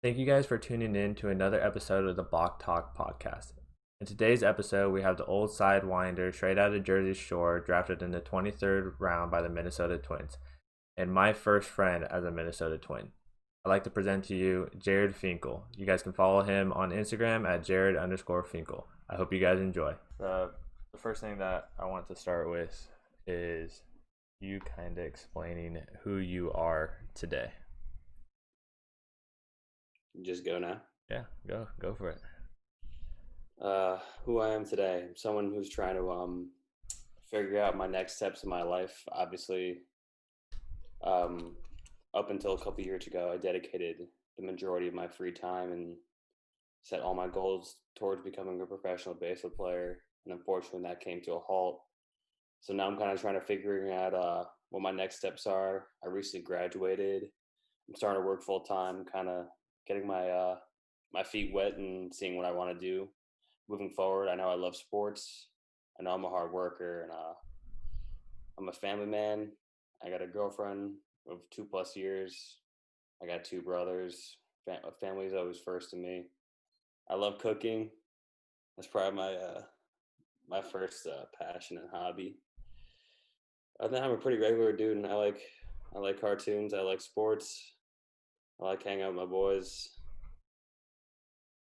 Thank you guys for tuning in to another episode of the BalkTalk podcast. In today's episode, we have the old sidewinder straight out of Jersey Shore, drafted in the 23rd round by the Minnesota Twins, and my first friend as a Minnesota Twin. I'd like to present to you Jared Finkel. You guys can follow him on Instagram at Jared_Finkel. I hope you guys enjoy. The first thing that I want to start with is you kind of explaining who you are today. Just go now. Yeah, go for it. Who I am today. I'm someone who's trying to figure out my next steps in my life. Obviously, up until a couple years ago, I dedicated the majority of my free time and set all my goals towards becoming a professional baseball player. And unfortunately, that came to a halt. So now I'm kind of trying to figuring out what my next steps are. I recently graduated. I'm starting to work full time, kind of getting my my feet wet and seeing what I want to do moving forward. I know I love sports. I know I'm a hard worker, and I'm a family man. I got a girlfriend of 2+ years. I got two brothers. Family is always first to me. I love cooking. That's probably my first passion and hobby. I think I'm a pretty regular dude, and I like cartoons. I like sports. I like hanging out with my boys.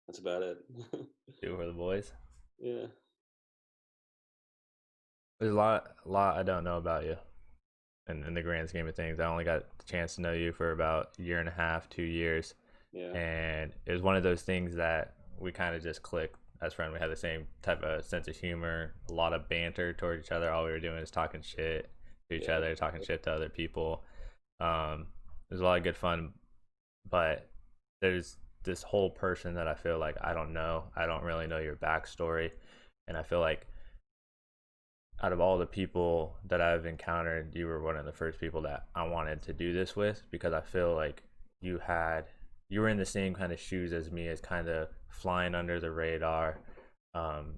That's about it. Do it for the boys. Yeah. There's a lot I don't know about you, in the grand scheme of things. I only got the chance to know you for about a year and a half, 2 years, Yeah. and it was one of those things that we kind of just clicked as friends. We had the same type of sense of humor, a lot of banter towards each other. All we were doing is talking shit to each other, talking shit to other people. There's a lot of good fun, but there's this whole person that I feel like I don't know. I don't really know your backstory, and I feel like out of all the people that I've encountered, you were one of the first people that I wanted to do this with, because I feel like you were in the same kind of shoes as me, as kind of flying under the radar, and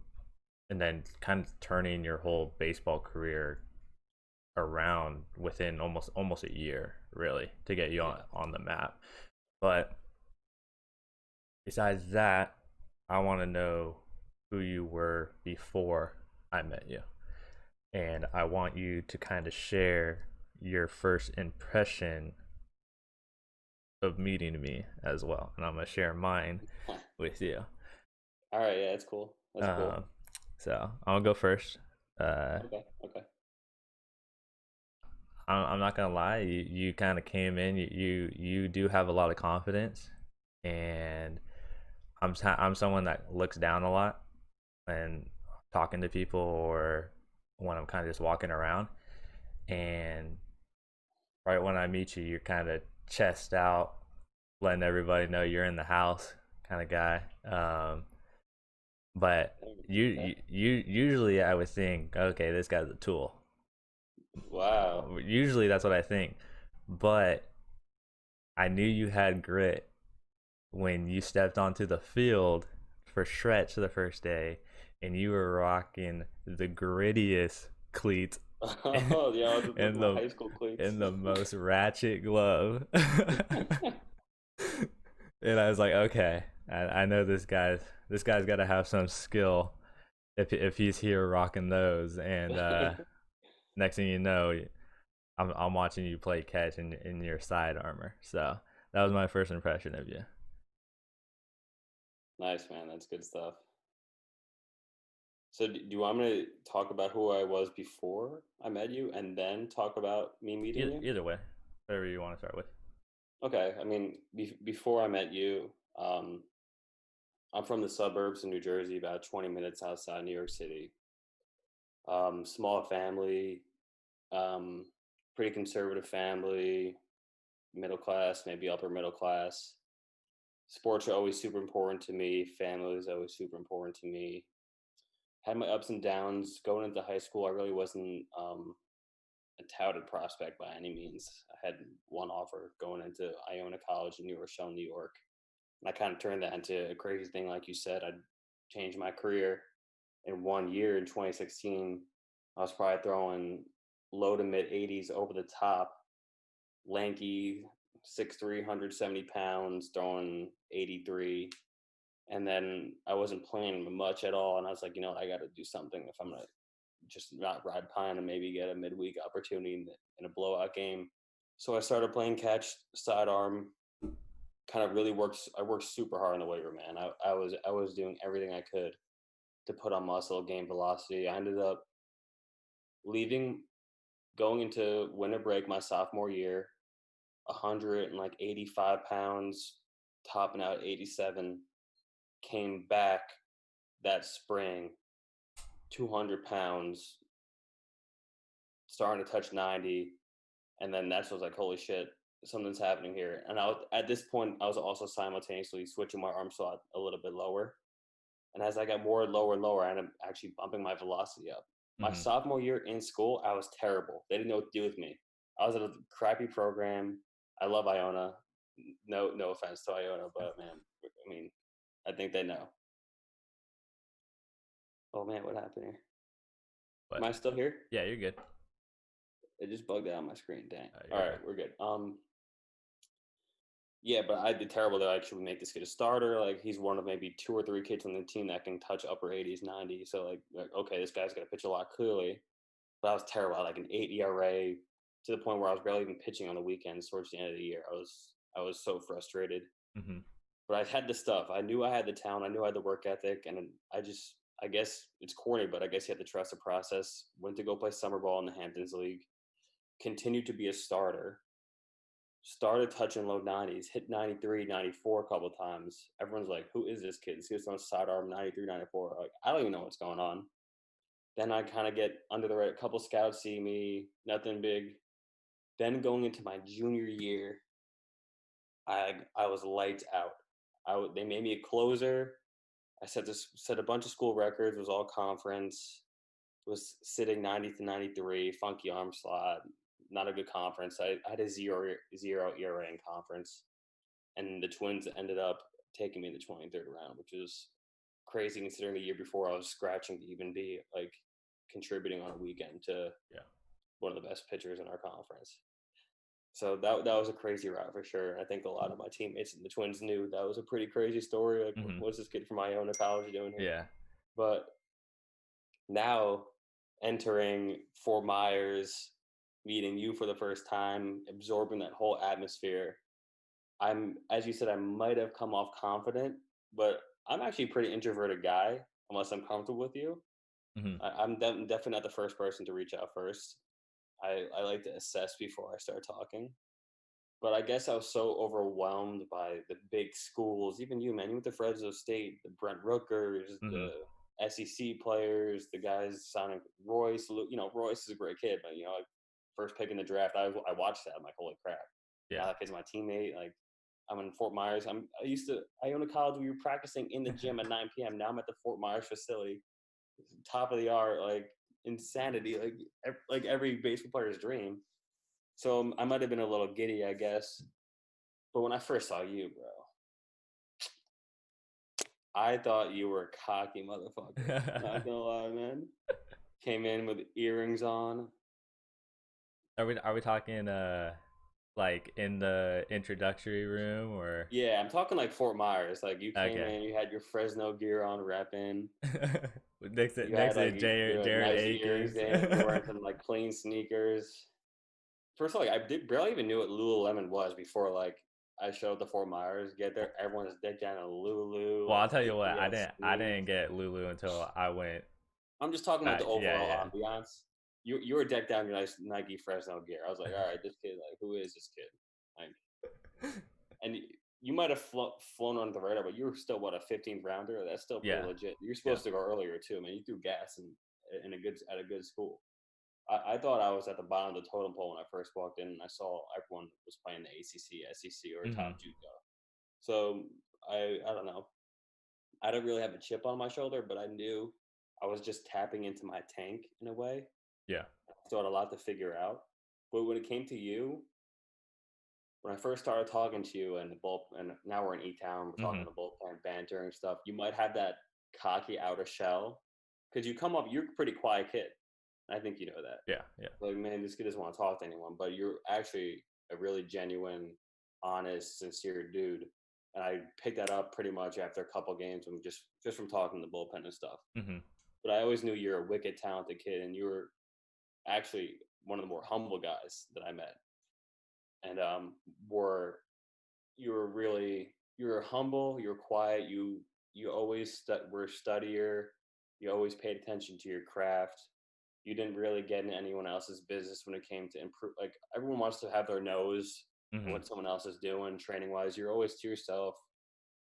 then kind of turning your whole baseball career around within almost a year, really, to get you on the map. But besides that, I want to know who you were before I met you. And I want you to kind of share your first impression of meeting me as well. And I'm going to share mine with you. All right. Yeah, that's cool. That's cool. So I'll go first. Okay. I'm not gonna lie. You kind of came in. You do have a lot of confidence, and I'm someone that looks down a lot and talking to people, or when I'm kind of just walking around. And right when I meet you, you're kind of chest out, letting everybody know you're in the house kind of guy. But you usually I would think, okay, this guy's a tool. Wow. Usually that's what I think. But I knew you had grit when you stepped onto the field for stretch the first day, and you were rocking the grittiest cleats Oh, yeah, those in are my the high school cleats. in the most ratchet glove. And I was like, okay, I know this guy's got to have some skill if he's here rocking those. And next thing you know, I'm watching you play catch in your side armor. So that was my first impression of you. Nice, man. That's good stuff. So, do you want me to talk about who I was before I met you, and then talk about me meeting you? Either way, whatever you want to start with. Okay. I mean, before I met you, I'm from the suburbs of New Jersey, about 20 minutes outside New York City. Small family, um, pretty conservative family, middle class, maybe upper middle class. Sports are always super important to me. Family is always super important to me. Had my ups and downs going into high school. I really wasn't a touted prospect by any means. I had one offer going into Iona College in New Rochelle, New York, and I kind of turned that into a crazy thing. Like you said, I'd changed my career in 1 year. In 2016, I was probably throwing low to mid 80s over the top, lanky, 6'3", 170 pounds, throwing 83. And then I wasn't playing much at all. And I was like, I got to do something if I'm going to just not ride pine and maybe get a midweek opportunity in a blowout game. So I started playing catch, sidearm, kind of really works. I worked super hard in the weight room, man. I was doing everything I could to put on muscle, gain velocity. I ended up going into winter break my sophomore year, 185 pounds, topping out 87. Came back that spring, 200 pounds, starting to touch 90. And then that's was like, holy shit, something's happening here. And at this point, I was also simultaneously switching my arm slot a little bit lower. And as I got more lower and lower, I ended up actually bumping my velocity up. My sophomore year in school, I was terrible. They didn't know what to do with me. I was at a crappy program. I love Iona. No offense to Iona, but man, I mean, I think they know. Oh man, what happened here? Am I still here? Yeah, you're good. It just bugged out on my screen. Dang. All right, we're good. Yeah, but I did terrible. They're like, should we make this kid a starter? Like, he's one of maybe 2 or 3 kids on the team that can touch upper 80s, 90s. So, like okay, this guy's going to pitch a lot clearly. But I was terrible. I had like an 8 ERA to the point where I was barely even pitching on the weekends towards the end of the year. I was so frustrated. But I had the stuff. I knew I had the talent. I knew I had the work ethic. And I guess it's corny, but I guess you have to trust the process. Went to go play summer ball in the Hamptons League. Continued to be a starter. Started touching low 90s, hit 93, 94 a couple of times. Everyone's like, who is this kid? He was on sidearm 93, 94. Like, I don't even know what's going on. Then I kind of get under the right. A couple scouts see me, nothing big. Then going into my junior year, I was lights out. They made me a closer. I set a bunch of school records. Was all conference. Was sitting 90 to 93, funky arm slot. Not a good conference. I had a zero ERA in conference, and the Twins ended up taking me in the 23rd round, which is crazy considering the year before I was scratching to even be like contributing on a weekend to one of the best pitchers in our conference. So that was a crazy route for sure. I think a lot of my teammates in the Twins knew that was a pretty crazy story. Like, what's this kid from Iona College doing here? Yeah. But now entering Fort Myers, meeting you for the first time, absorbing that whole atmosphere. As you said, I might have come off confident, but I'm actually a pretty introverted guy unless I'm comfortable with you. I'm definitely not the first person to reach out first. I like to assess before I start talking. But I guess I was so overwhelmed by the big schools, even you, man. You went to Fresno State, the Brent Rookers, the SEC players, the guys signing Royce. Royce is a great kid, but like first pick in the draft, I watched that. I'm like, holy crap! Yeah, that kid's my teammate. Like, I'm in Fort Myers. I own a college. We were practicing in the gym at 9 p.m. Now I'm at the Fort Myers facility, top of the art, like insanity, like every baseball player's dream. So I might have been a little giddy, I guess. But when I first saw you, bro, I thought you were a cocky motherfucker. Not gonna lie, man. Came in with earrings on. Are we talking like in the introductory room or? Yeah, I'm talking like Fort Myers. Like you came in, you had your Fresno gear on, repping. next to Jared nice Akins. You were wearing some like plain sneakers. First of all, I barely even knew what Lululemon was before like I showed the Fort Myers. Get there, everyone's dead down on Lulu. Well, I'll tell you what, I didn't get Lulu until I went. I'm just talking about the overall ambiance. You were decked down in your nice Nike Fresno gear. I was like, all right, this kid, like, who is this kid? Like, and you might have flown under the radar, but you were still what, a 15th rounder? That's still pretty legit. You're supposed to go earlier too, man. You threw gas at a good school. I thought I was at the bottom of the totem pole when I first walked in, and I saw everyone was playing the ACC, SEC, or top JUCO. So I don't know. I didn't really have a chip on my shoulder, but I knew I was just tapping into my tank in a way. Yeah. I still had a lot to figure out. But when it came to you, when I first started talking to you and now we're in E-Town, we're talking the bullpen, banter and stuff, you might have that cocky outer shell because you're a pretty quiet kid. I think you know that. Yeah. Like, man, this kid doesn't want to talk to anyone, but you're actually a really genuine, honest, sincere dude. And I picked that up pretty much after a couple games from just from talking to the bullpen and stuff. Mm-hmm. But I always knew you're a wicked talented kid, and you were actually one of the more humble guys that I met. And were you were really you were humble, you were quiet, you always were a studier, you always paid attention to your craft. You didn't really get in anyone else's business when it came to improve. Like everyone wants to have their nose in Mm-hmm. what someone else is doing training wise. You're always to yourself.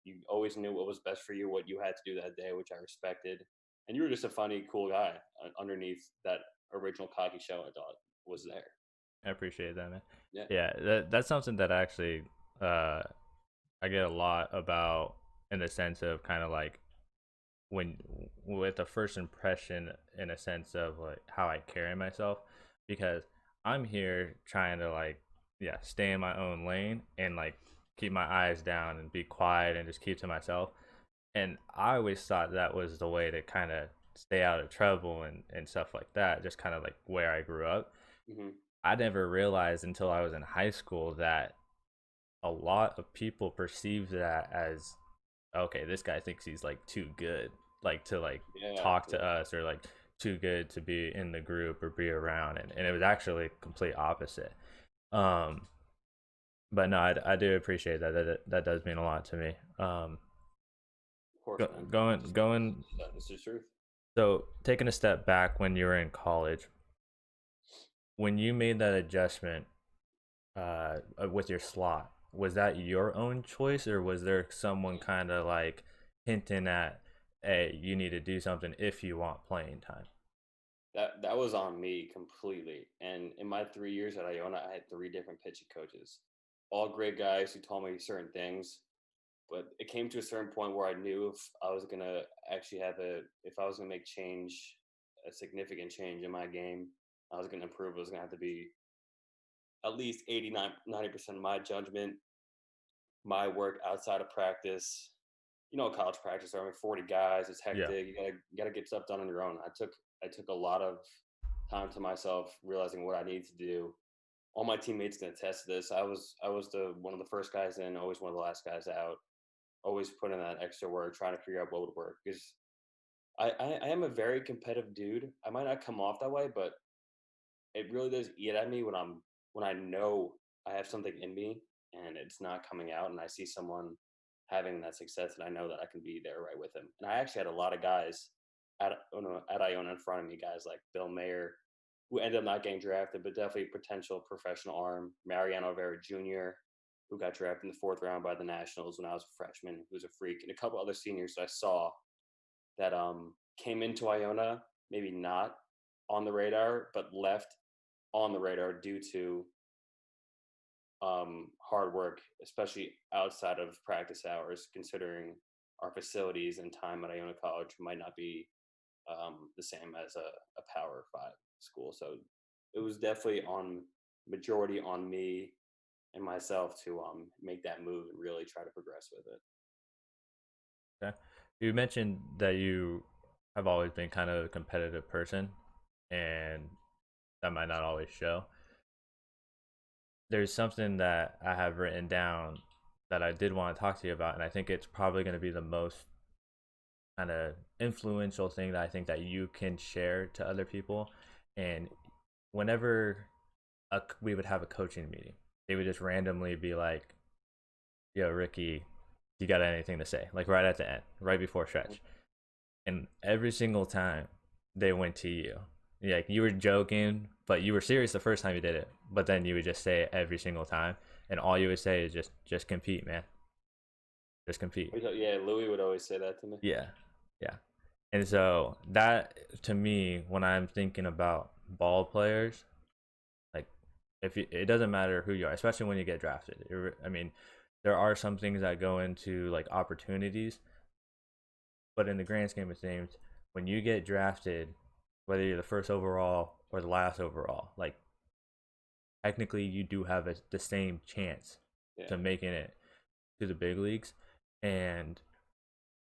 You always knew what was best for you, what you had to do that day, which I respected. And you were just a funny, cool guy underneath that original cocky show I thought was there. I appreciate that, man. Yeah. Yeah, that's something that actually uh, I get a lot about, in the sense of kind of like when with the first impression, in a sense of like how I carry myself, because I'm here trying to like, yeah, stay in my own lane and like keep my eyes down and be quiet and just keep to myself. And I always thought that was the way to kind of stay out of trouble and stuff like that, just kind of like where I grew up. Hmm. I never realized until I was in high school that a lot of people perceive that as, okay, this guy thinks he's like too good, like to like Yeah. talk to Yeah. us, or like too good to be in the group or be around. And it was actually complete opposite. Um, but no, I do appreciate that. That does mean a lot to me. Of course, man. Going. It's the truth. So taking a step back, when you were in college, when you made that adjustment with your slot, was that your own choice, or was there someone kind of like hinting at, hey, you need to do something if you want playing time? That was on me completely. And in my 3 years at Iona, I had three different pitching coaches, all great guys who told me certain things. But it came to a certain point where I knew if I was gonna actually if I was gonna make change, a significant change in my game, I was gonna improve. It was gonna have to be at least 89, 90% of my judgment, my work outside of practice. You know, college practice, I mean, 40 guys, it's Yeah. hectic. You gotta get stuff done on your own. I took a lot of time to myself, realizing what I need to do. All my teammates can attest to this. I was the one of the first guys in, always one of the last guys out. Always put in that extra work, trying to figure out what would work. Because I am a very competitive dude. I might not come off that way, but it really does eat at me when I know I have something in me and it's not coming out, and I see someone having that success, and I know that I can be there right with them. And I actually had a lot of guys at Iona in front of me, guys like Bill Mayer, who ended up not getting drafted, but definitely potential professional arm. Mariano Rivera Jr., who got drafted in the fourth round by the Nationals when I was a freshman, who's a freak, and a couple other seniors that I saw that came into Iona, maybe not on the radar, but left on the radar due to hard work, especially outside of practice hours, considering our facilities and time at Iona College might not be the same as a Power 5 school. So it was definitely on majority on me and myself to make that move and really try to progress with it. Okay. You mentioned that you have always been kind of a competitive person, and that might not always show. There's something that I have written down that I did want to talk to you about, and I think it's probably going to be the most kind of influential thing that I think that you can share to other people. And whenever we would have a coaching meeting, they would just randomly be like, "Yo, Ricky, you got anything to say?" Like right at the end, right before stretch. And every single time they went to you. Yeah, like you were joking, but you were serious the first time you did it. But then you would just say it every single time, and all you would say is just compete, man. Just compete. Yeah, Louis would always say that to me. Yeah, yeah. And so that, to me, when I'm thinking about ball players, like if you, it doesn't matter who you are, especially when you get drafted. I mean, there are some things that go into like opportunities, but in the grand scheme of things, when you get drafted, whether you're the first overall or the last overall, like technically you do have the same chance Yeah. to making it to the big leagues. And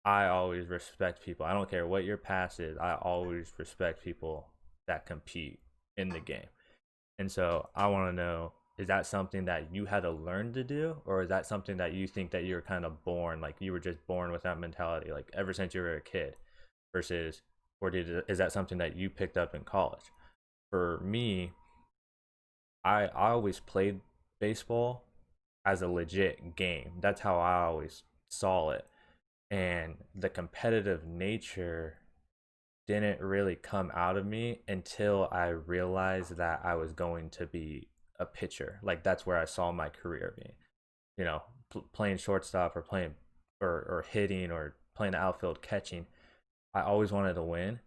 I always respect people. I don't care what your past is. I always respect people that compete in the game. And so I want to know, is that something that you had to learn to do, or is that something that you think that you're kind of born, like you were just born with that mentality, like ever since you were a kid, versus, or is that something that you picked up in college? For me, I always played baseball as a legit game. That's how I always saw it. And the competitive nature didn't really come out of me until I realized that I was going to be a pitcher. Like that's where I saw my career being. You know, playing shortstop or playing or hitting or playing the outfield catching. I always wanted to win,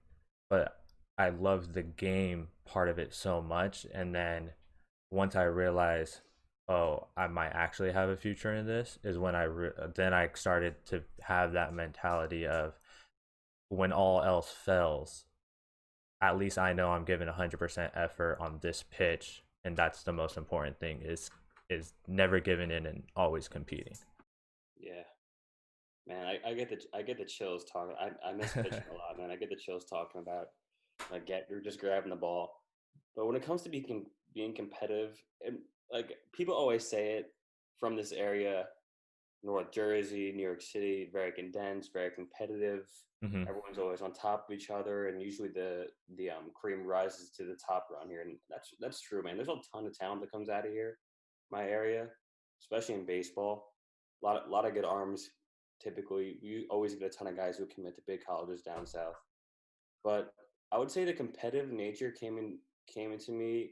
but I loved the game part of it so much. And then once I realized, oh, I might actually have a future in this, is when then I started to have that mentality of when all else fails, at least I know I'm giving 100% effort on this pitch, and that's the most important thing is never giving in and always competing. Yeah, man, I get the chills talking. I miss pitching a lot, man. I get the chills talking about like you're just grabbing the ball. But when it comes to being competitive, and like people always say it from this area, North Jersey, New York City, very condensed, very competitive. Hmm. Everyone's always on top of each other, and usually the cream rises to the top around here, and that's true, man. There's a ton of talent that comes out of here, my area, especially in baseball. A lot of good arms. Typically, you always get a ton of guys who commit to big colleges down south. But I would say the competitive nature came into me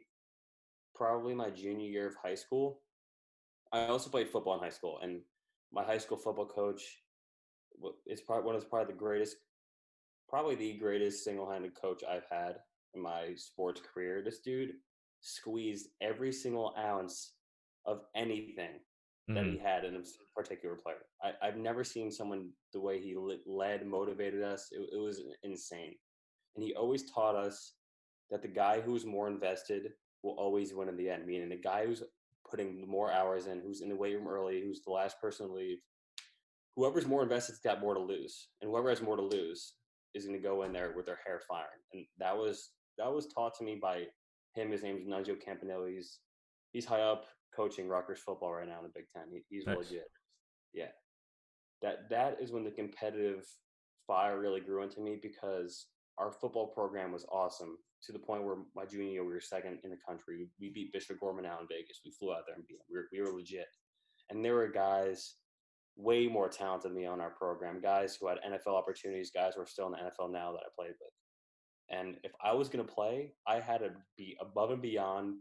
probably my junior year of high school. I also played football in high school, and my high school football coach is probably one of probably the greatest, probably the greatest single-handed coach I've had in my sports career. This dude squeezed every single ounce of anything that Hmm. he had in a particular player. I've never seen someone the way he led, motivated us. It was insane. And he always taught us that the guy who's more invested will always win in the end. Meaning the guy who's putting more hours in, who's in the weight room early, who's the last person to leave, whoever's more invested's got more to lose, and whoever has more to lose is going to go in there with their hair firing. And that was taught to me by him. His name's Nunzio Campanile. He's high up coaching Rutgers football right now in the Big Ten. He's Nice. legit. Yeah, that is when the competitive fire really grew into me because our football program was awesome to the point where my junior year we were second in the country. We beat Bishop Gorman out in Vegas. We flew out there and beat them. We were legit, and there were guys way more talented than me on our program. Guys who had NFL opportunities. Guys who are still in the NFL now that I played with. And if I was going to play, I had to be above and beyond,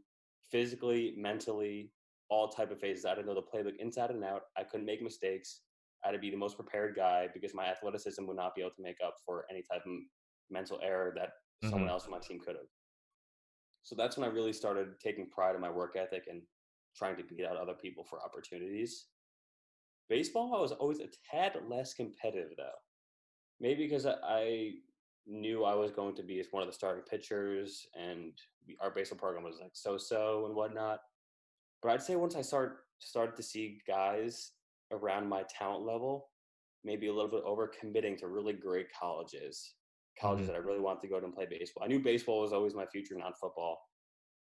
physically, mentally, all type of phases. I had to know the playbook inside and out. I couldn't make mistakes. I had to be the most prepared guy because my athleticism would not be able to make up for any type of mental error that someone Hmm. else on my team could have. So that's when I really started taking pride in my work ethic and trying to beat out other people for opportunities. Baseball, I was always a tad less competitive though. Maybe because I knew I was going to be one of the starting pitchers, and our baseball program was like so and whatnot. But I'd say once I started to see guys around my talent level, maybe a little bit over committing to really great colleges Hmm. that I really wanted to go to and play baseball. I knew baseball was always my future, not football.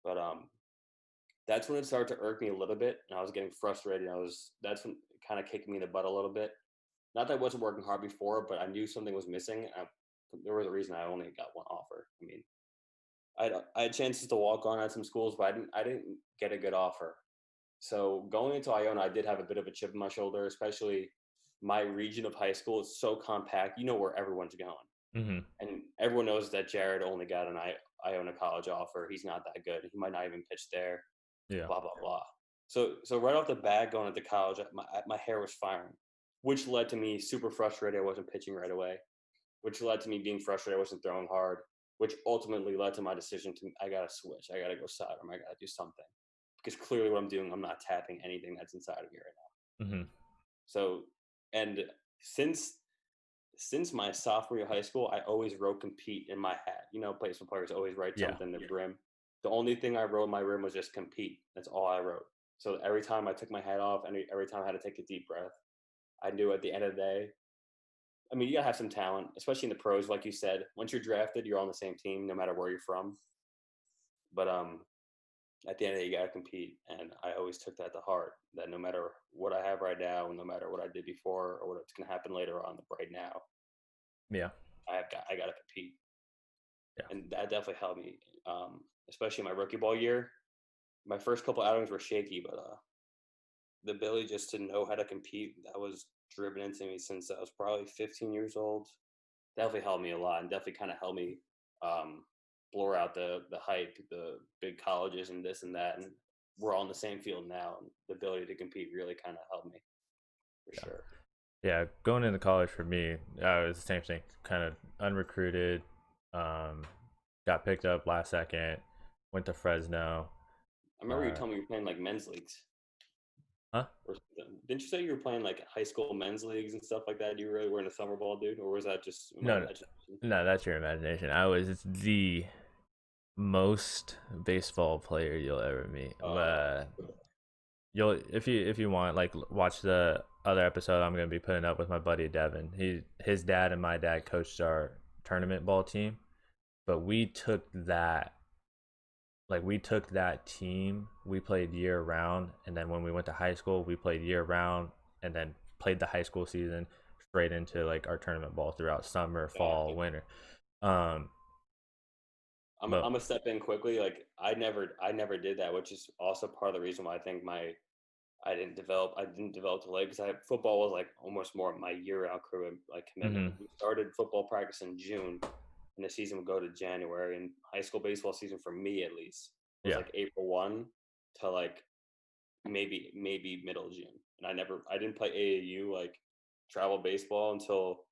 But that's when it started to irk me a little bit, and I was getting frustrated. That's when it kind of kicked me in the butt a little bit. Not that I wasn't working hard before, but I knew something was missing. There was a reason I only got one offer. I mean, I had chances to walk on at some schools, but I didn't get a good offer. So going into Iona, I did have a bit of a chip on my shoulder, especially my region of high school is so compact. You know where everyone's going, Hmm. and everyone knows that Jared only got an Iona college offer. He's not that good. He might not even pitch there. Yeah. Blah blah blah. So right off the bat, going into college, my hair was firing, which led to me super frustrated. I wasn't pitching right away, which led to me being frustrated. I wasn't throwing hard, which ultimately led to my decision to I gotta switch. I gotta go sidearm. I gotta do something because clearly what I'm doing, I'm not tapping anything that's inside of me right now. Hmm. So, and since since my sophomore year of high school, I always wrote compete in my hat. You know, baseball players always write Yeah. something in their brim. The only thing I wrote in my rim was just compete. That's all I wrote. So every time I took my hat off and every time I had to take a deep breath, I knew at the end of the day, I mean, you gotta have some talent, especially in the pros. Like you said, once you're drafted, you're on the same team, no matter where you're from. But at the end of the day, you got to compete. And I always took that to heart, that no matter what I have right now, no matter what I did before or what's going to happen later on, right now, Yeah. I got to compete. Yeah. And that definitely helped me, especially my rookie ball year. My first couple outings were shaky, but the ability just to know how to compete, that was driven into me since I was probably 15 years old. Definitely helped me a lot, and definitely kind of helped me um, blur out the hype, the big colleges and this and that. And we're all in the same field now, and the ability to compete really kind of helped me for Yeah. sure. Yeah, going into college for me, it was the same thing. Kind of unrecruited, um, got picked up last second, went to Fresno. I remember you Uh, telling me you were playing like men's leagues, huh? or something. Didn't you say you were playing like high school men's leagues and stuff like that? You really were in a summer ball, dude, or was that just my No, imagination? no, that's your imagination. I was the most baseball player you'll ever meet. Uh, You'll if you want, like, watch the other episode I'm gonna be putting up with my buddy Devin. His dad and my dad coached our tournament ball team, but we took that team, we played year round, and then when we went to high school we played year round, and then played the high school season straight into like our tournament ball throughout summer, fall, gotcha. winter. um I'm but gonna step in quickly. Like I never did that, which is also part of the reason why I think I didn't develop the leg because I football was like almost more of my year round career like commitment. mhm, We started football practice in June, and the season would go to January. And high school baseball season for me at least was yeah, like April 1 to like maybe middle of June. And I didn't play AAU like travel baseball until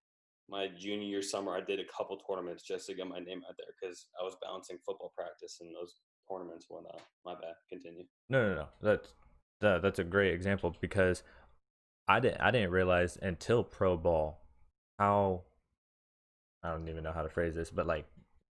my junior year summer. I did a couple tournaments just to get my name out there because I was balancing football practice and those tournaments when my bad. Continue. no, that's a great example, because I didn't realize until pro ball how, I don't even know how to phrase this, but like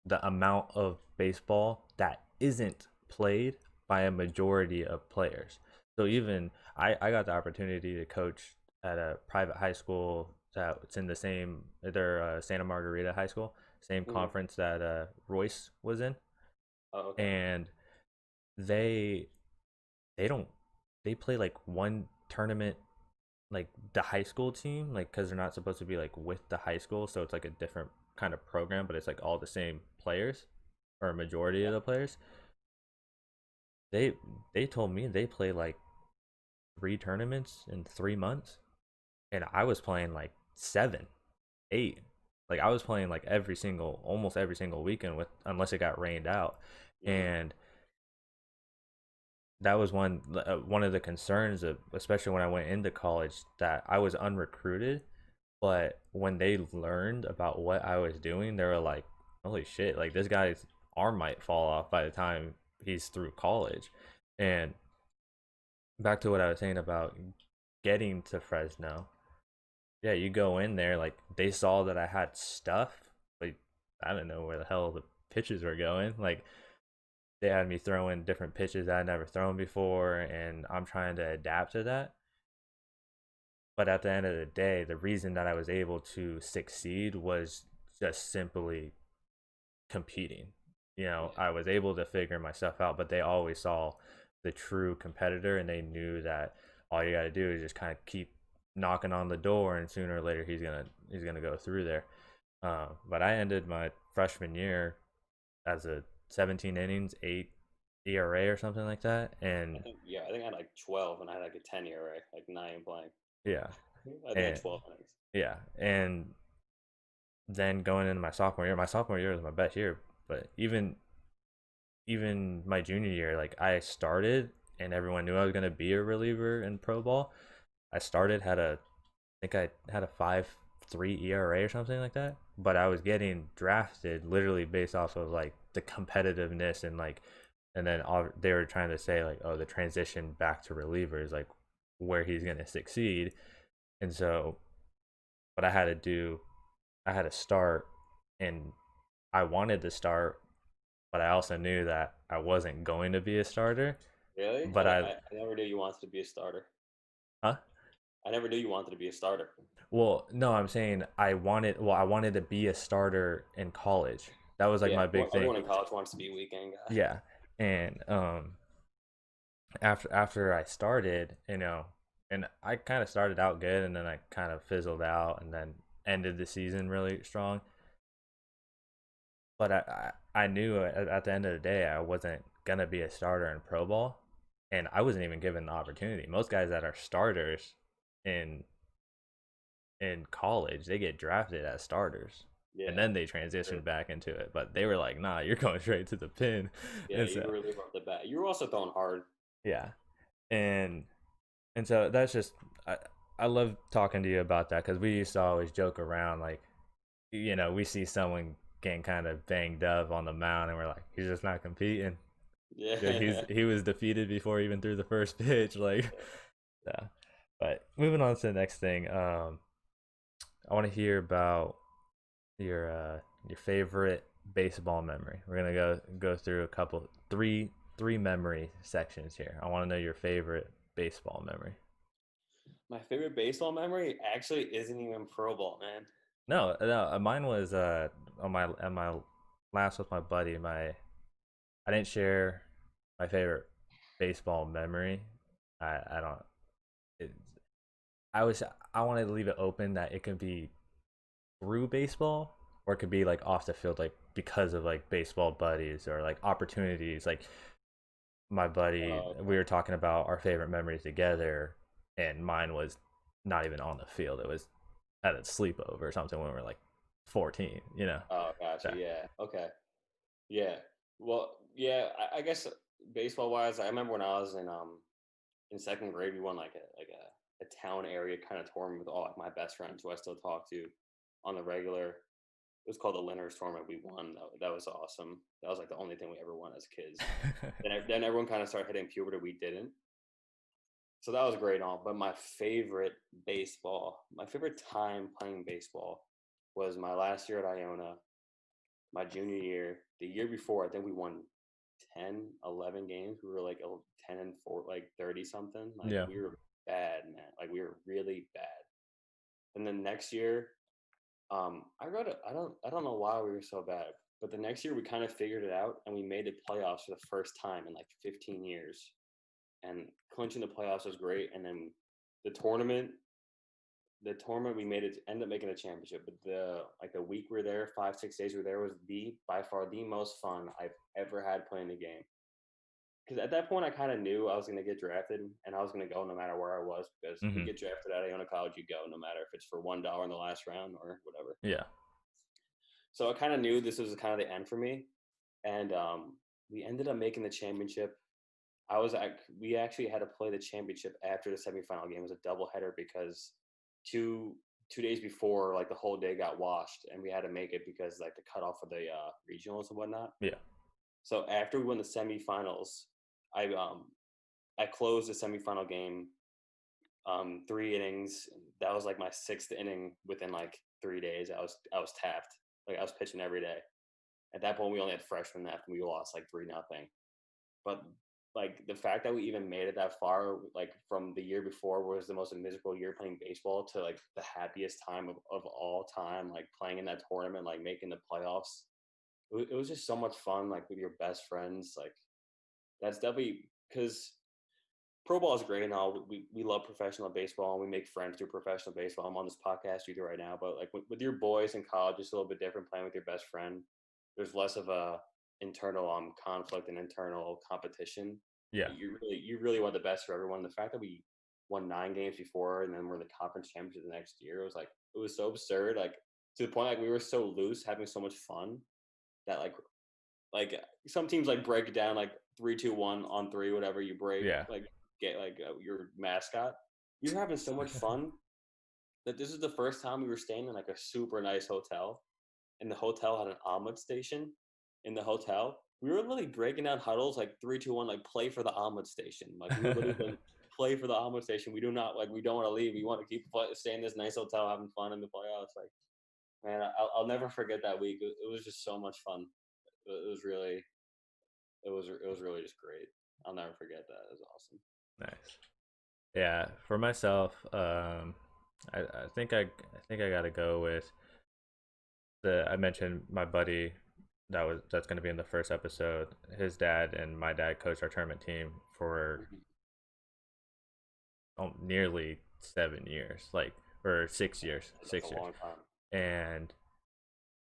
the amount of baseball that isn't played by a majority of players. So even I got the opportunity to coach at a private high school that's in the same, they're Santa Margarita High School, same Mm-hmm. conference that Royce was in. Oh, okay. And they they don't they play like one tournament, like the high school team, like because they're not supposed to be like with the high school, so it's like a different kind of program, but it's like all the same players, or a majority of Yeah. the players. They told me they play like 3 tournaments in 3 months, and I was playing like 7, 8. Like I was playing like almost every single weekend, with unless it got rained out. Mm-hmm. And that was one of the concerns of, especially when I went into college, that I was unrecruited. But when they learned about what I was doing, they were like, "Holy shit! Like this guy's arm might fall off by the time he's through college." And back to what I was saying about getting to Fresno, yeah, you go in there, like they saw that I had stuff, but I don't know where the hell the pitches were going. Like they had me throwing different pitches that I'd never thrown before, and I'm trying to adapt to that. But at the end of the day, the reason that I was able to succeed was just simply competing. Yeah. I was able to figure myself out, but they always saw the true competitor, and they knew that all you got to do is just kind of keep knocking on the door, and sooner or later he's gonna go through there. But I ended my freshman year as a 17 innings, 8 ERA or something like that, and I think I had like 12 and I had like a 10 ERA, like 9 playing. yeah, I think I had and 12 innings. yeah, and then going into my sophomore year was my best year. But even my junior year, like I started, and everyone knew I was gonna be a reliever in pro ball. I started had a I think I had a 5.3 ERA or something like that. But I was getting drafted literally based off of like the competitiveness, and like, and then they were trying to say like, oh, the transition back to relievers, like where he's gonna succeed. And so what I had to start, and I wanted to start, but I also knew that I wasn't going to be a starter. Really? But I never knew you wanted to be a starter. huh? I never knew you wanted to be a starter. Well, no, I'm saying I wanted to be a starter in college. That was like Yeah, my big thing. everyone in college wants to be a weekend guy. Yeah. And after I started, and I kind of started out good, and then I kind of fizzled out, and then ended the season really strong. But I knew at the end of the day I wasn't gonna be a starter in pro ball, and I wasn't even given the opportunity. Most guys that are starters in college, they get drafted as starters, and Yeah, then they transition true. back into it. But they were like, "Nah, you're going straight to the pin," Yeah, and you so were really off the bat. You were also throwing hard. yeah, and so that's just I love talking to you about that because we used to always joke around like, we see someone getting kind of banged up on the mound, and we're like, he's just not competing. Yeah, Yeah. he was defeated before he even threw the first pitch. Like, yeah. But moving on to the next thing, I want to hear about your favorite baseball memory. We're gonna go through a couple three memory sections here. I want to know your favorite baseball memory. My favorite baseball memory actually isn't even pro ball, man. No, no, mine was on my last with my buddy. I didn't share my favorite baseball memory. I don't. It, I was I wanted to leave it open that it could be through baseball, or it could be like off the field, like because of like baseball buddies or like opportunities. Like my buddy, we Okay. were talking about our favorite memories together, and mine was not even on the field. It was at a sleepover or something when we were like 14. Oh, gotcha. So, Yeah. Okay. Yeah. Well, yeah. I guess baseball wise, I remember when I was in second grade, we won like a town area kind of tournament with all like my best friends who I still talk to on the regular. It was called the Lenders Tournament. We won. That was awesome. That was like the only thing we ever won as kids. Then everyone kind of started hitting puberty. We didn't. So that was great and all. But my favorite time playing baseball was my last year at Iona, my junior year. The year before, I think we won 10, 11 games. We were like 10 and 4, like 30 something. Like yeah. we were bad, man. Like we were really bad. And then next year, I don't know why we were so bad, but the next year we kind of figured it out and we made the playoffs for the first time in like 15 years. And clinching the playoffs was great. And then the tournament, we made it, ended up making the championship. But the week we were there, 5 6 days we were there, was the by far the most fun I've ever had playing the game. Because at that point I kind of knew I was going to get drafted and I was going to go no matter where I was, because if you Hmm. get drafted at Iona College, you go no matter if it's for $1 in the last round or whatever. Yeah. So I kind of knew this was kind of the end for me, and we ended up making the championship. We actually had to play the championship after the semifinal game. It was a doubleheader because two days before, like the whole day got washed, and we had to make it because like the cutoff of the regionals and whatnot. Yeah. So after we won the semifinals, I um I closed the semifinal game, 3 innings. That was like my sixth inning within like 3 days. I was tapped. Like I was pitching every day. At that point, we only had freshmen left, and we lost like 3-0. But like the fact that we even made it that far, like from the year before, was the most miserable year playing baseball, to like the happiest time of all time, like playing in that tournament, like making the playoffs. It was just so much fun, like with your best friends. Like that's definitely because pro ball is great and all. We love professional baseball and we make friends through professional baseball. I'm on this podcast you do right now, but like with your boys in college, it's a little bit different playing with your best friend. There's less of a internal conflict and internal competition. Yeah. You really want the best for everyone. The fact that we won 9 games before and then we're the conference championship the next year, it was so absurd. Like to the point like we were so loose, having so much fun that like some teams like break it down like 3 2 1 on three, whatever you break, Yeah. like get like your mascot. We were having so much fun that this is the first time we were staying in like a super nice hotel, and the hotel had an omelet station in the hotel. We were literally breaking down huddles like 3 2 1, like play for the omelet station. Like we were literally like play for the omelet station. We don't want to leave. We want to keep staying in this nice hotel, having fun in the playoffs. Like man, I'll never forget that week. It was just so much fun. It was really it was really just great. I'll never forget that. It was awesome. Nice. Yeah. For myself, I think I gotta go with I mentioned my buddy that's going to be in the first episode. His dad and my dad coached our tournament team for Mhm. nearly 7 years, like or 6 years, That's a 6 years, long time. and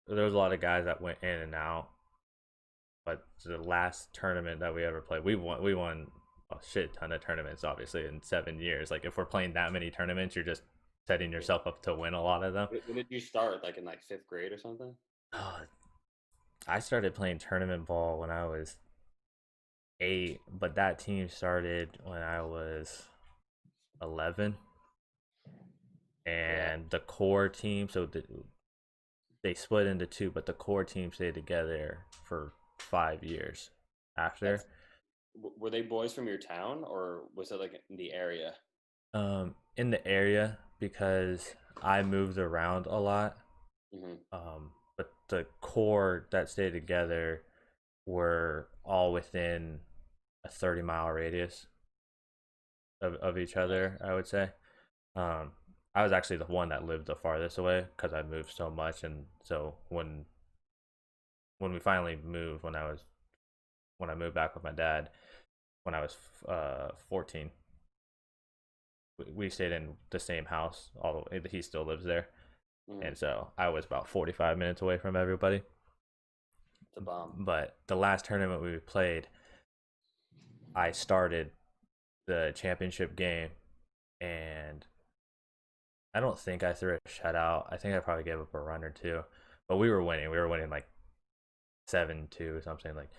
there was a lot of guys that went in and out. But the last tournament that we ever played, we won a shit ton of tournaments, obviously in 7 years. Like if we're playing that many tournaments, you're just setting Yeah. yourself up to win a lot of them. When did you start? Like in like fifth grade or something? Oh, I started playing tournament ball when I was 8, but that team started when I was 11, Yeah. and the core team, they split into two, but the core team stayed together for 5 years That's after. were they boys from your town or was it like in the area? In the area because I moved around a lot. Hmm. But the core that stayed together were all within a 30-mile radius of each Nice. other, I would say. Um, I was actually the one that lived the farthest away because I moved so much, and so when we finally moved, when I moved back with my dad when I was 14, we stayed in the same house. All the way, he still lives there, Hmm. and so I was about 45 minutes away from everybody. It's a bomb. But the last tournament we played, I started the championship game, and I don't think I threw a shutout. I think I probably gave up a run or two, but we were winning. We were winning like 7-2 or something like.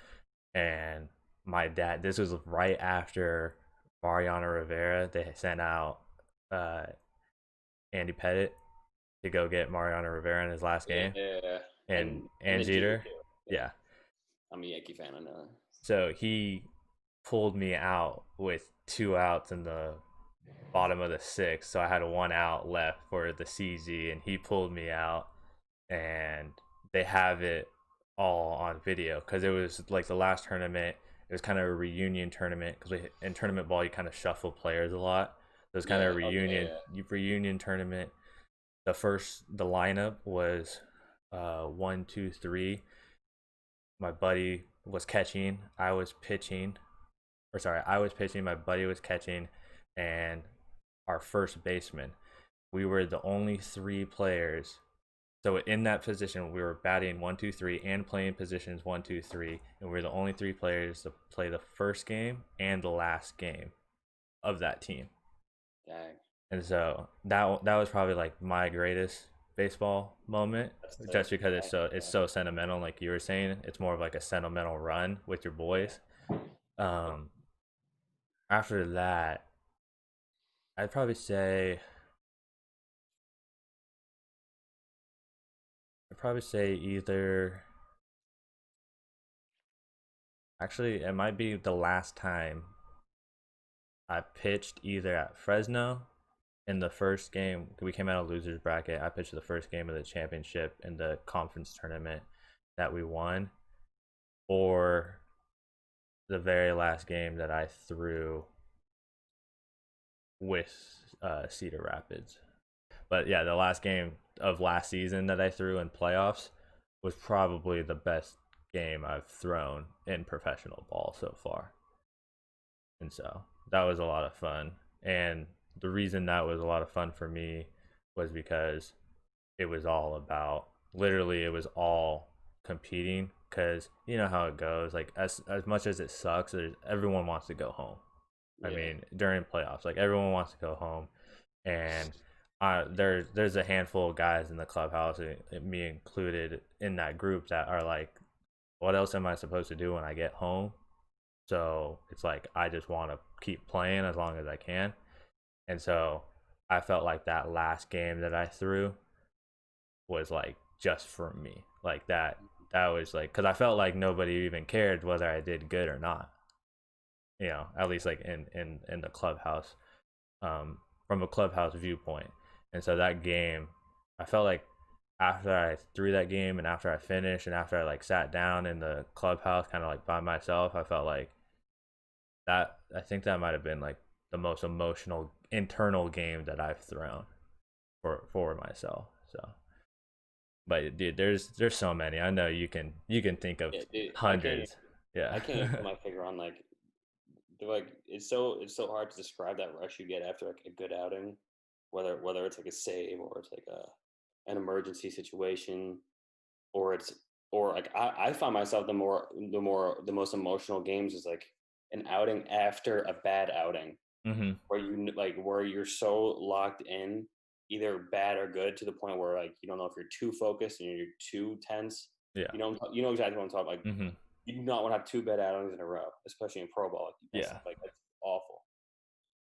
And my dad, this was right after Mariano Rivera. They sent out uh, Andy Pettit to go get Mariano Rivera in his last game, Yeah. and And the Jeter Jeter, too. Yeah. yeah. I'm a Yankee fan, I know. So he pulled me out with 2 outs in the bottom of the sixth. So I had 1 out left for the CZ, and he pulled me out, and they have it all on video because it was like the last tournament. It was kind of a reunion tournament because in tournament ball you kind of shuffle players a lot. So it was kind of Yeah. a Okay. reunion tournament. The lineup was 1, 2, 3. My buddy was catching. I was pitching. Or sorry, I was pitching. My buddy was catching, and our first baseman. We were the only 3 players. So in that position, we were batting 1, 2, 3 and playing positions 1, 2, 3, and we were the only 3 players to play the first game and the last game of that team. Dang. And so that was probably like my greatest baseball moment, That's sick. just because Yeah. it's so sentimental. Like you were saying, it's more of like a sentimental run with your boys. Um, After that, I'd probably say either. Actually, it might be the last time I pitched either at Fresno in the first game. We came out of losers bracket. I pitched the first game of the championship in the conference tournament that we won, or the very last game that I threw with Cedar Rapids. But yeah, the last game of last season that I threw in playoffs was probably the best game I've thrown in professional ball so far. And so that was a lot of fun. And the reason that was a lot of fun for me was because it was all about, literally, it was all competing. Because you know how it goes. Like as much as it sucks, everyone wants to go home. I Yeah. mean, during playoffs, like everyone wants to go home, and there's a handful of guys in the clubhouse, me included, in that group that are like, what else am I supposed to do when I get home? So it's like I just want to keep playing as long as I can. And so I felt like that last game that I threw was like just for me. Like that was like, cuz I felt like nobody even cared whether I did good or not. At least like in the clubhouse, from a clubhouse viewpoint. And so that game, I felt like after I threw that game and after I finished and after I like sat down in the clubhouse kind of like by myself, I felt like that I think that might have been like the most emotional internal game that I've thrown for myself. So But dude, there's so many. I know you can think of Yeah, dude, hundreds. Yeah. I can't even put my finger on like they're like it's so hard to describe that rush you get after like a good outing, whether it's like a save or it's like an emergency situation or it's or like I find myself the most emotional games is like an outing after a bad outing hmm where like where you're so locked in either bad or good to the point where like you don't know if you're too focused and you're too tense. Yeah. You know exactly what I'm talking about. Like hmm you do not want to have two bad outings in a row, especially in pro ball. Yeah. That's awful.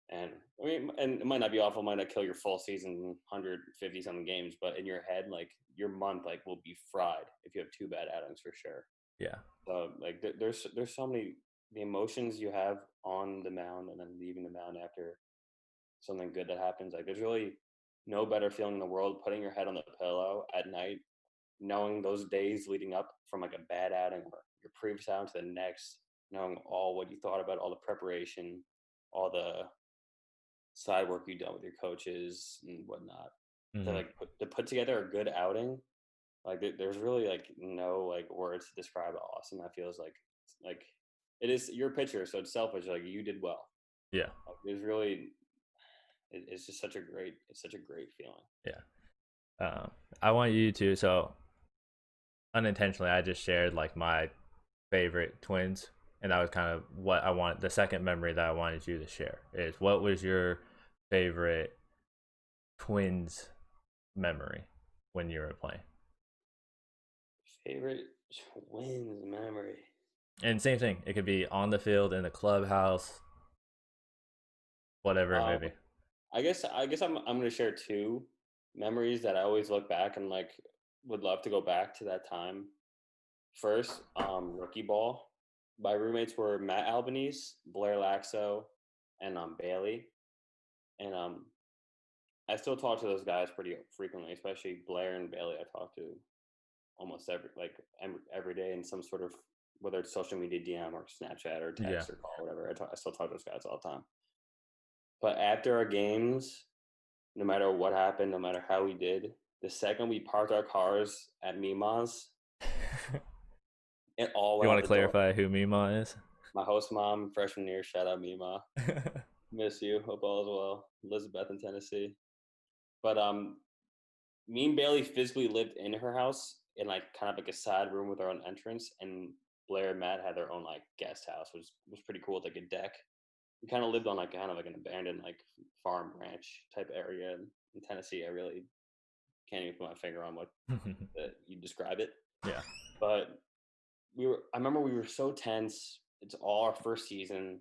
And I mean, and it might not be awful, it might not kill your full season, 150 something games, but in your head, like your month, like will be fried if you have two bad outings for sure. Yeah. So like, there's so many the emotions you have on the mound and then leaving the mound after something good that happens. Like, there's really no better feeling in the world putting your head on the pillow at night, knowing those days leading up from like a bad outing or your previous outing to the next, knowing all what you thought about all the preparation, all the side work you've done with your coaches and whatnot to hmm like to put together a good outing. Like there's really like no like words to describe how awesome that feels. Like it is. You're a pitcher, so it's selfish. Like you did well. Yeah. Like, there's really it's just such a great feeling. Yeah. Um, I want you to. So unintentionally, I just shared like my favorite Twins, and that was kind of what I want. The second memory that I wanted you to share is what was your favorite Twins memory when you were playing? Favorite wins memory. And same thing, it could be on the field, in the clubhouse, whatever it may Um, be. I guess I'm gonna share two memories that I always look back and like would love to go back to that time. First, rookie ball. My roommates were Matt Albanese, Blair Laxo, and Bailey. And I still talk to those guys pretty frequently, especially Blair and Bailey. I talk to almost every day in some sort of whether it's social media DM or Snapchat or Yeah. text or call, whatever. I still talk to those guys all the time. But after our games, no matter what happened, no matter how we did, the second we parked our cars at Mima's, it all You went want out to the door. clarify who Mima is? My host mom, freshman year, shout out Mima. Miss you. Hope all is well. Elizabeth in Tennessee. But me and Bailey physically lived in her house in like kind of like a side room with our own entrance, and Blair and Matt had their own like guest house, which was pretty cool with like a deck. We kind of lived on like kind of like an abandoned like farm ranch type area in Tennessee. I really can't even put my finger on what you describe it, Yeah. but I remember we were so tense. It's all our first season,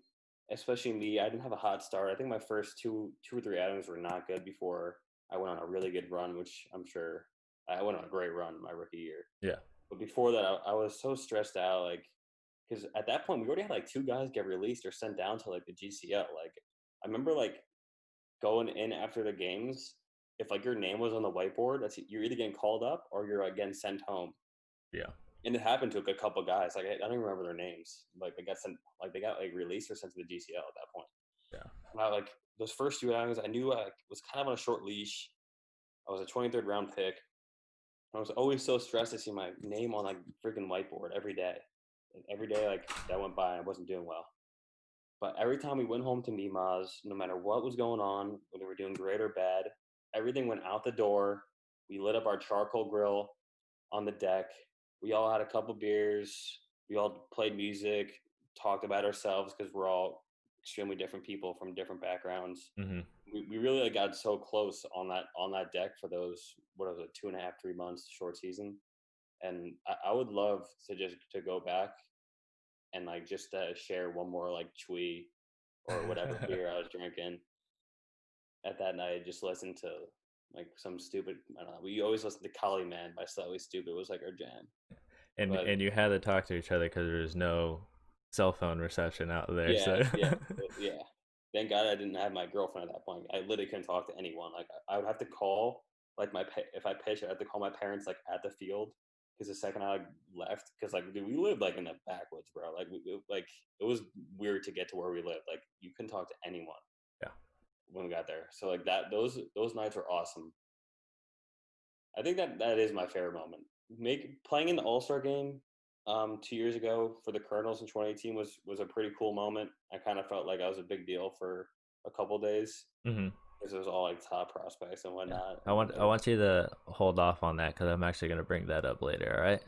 especially me. I didn't have a hot start. I think my first two or three outings were not good before I went on a really good run, which I'm sure I went on a great run my rookie year. Yeah. But before that, I was so stressed out, like because at that point we already had like two guys get released or sent down to like the GCL. Like I remember like going in after the games. If like your name was on the whiteboard, that's you're either getting called up or you're again sent home. Yeah. And it happened to a couple guys. Like I don't even remember their names. Like they got sent, like they got like released or sent to the GCL at that point. Yeah. And I like those first two outings, I knew I was kind of on a short leash. I was a 23rd round pick. I was always so stressed to see my name on like freaking whiteboard every day. And every day like that went by, I wasn't doing well. But every time we went home to Mima's, no matter what was going on, whether we were doing great or bad, everything went out the door. We lit up our charcoal grill on the deck. We all had a couple beers. We all played music, talked about ourselves because we're all extremely different people from different backgrounds. hmm We really like, got so close on that deck for those what was it 2.5 3 months short season, and I would love to just to go back and like just share one more like chui or whatever beer I was drinking at that night. Just listen to like some stupid. I don't know. We always listen to Kali Man by Slightly Stupid was like our jam. But and you had to talk to each other because there was no cell phone reception out there. yeah, So yeah. Thank God I didn't have my girlfriend at that point. I literally couldn't talk to anyone. Like I would have to call like if I pitched, I had to call my parents like at the field because the second I like, left, because like dude, we lived like in the backwoods, bro. Like like it was weird to get to where we lived. Like you couldn't talk to anyone yeah. when we got there. So like that those nights were awesome. I think that is my favorite moment. Playing in the All-Star game 2 years ago for the Colonels in 2018 was a pretty cool moment. I kind of felt like I was a big deal for a couple days Hmm. because it was all like top prospects and Yeah, whatnot. I And want it I was want you to hold off on that because I'm actually gonna bring that up later. All right.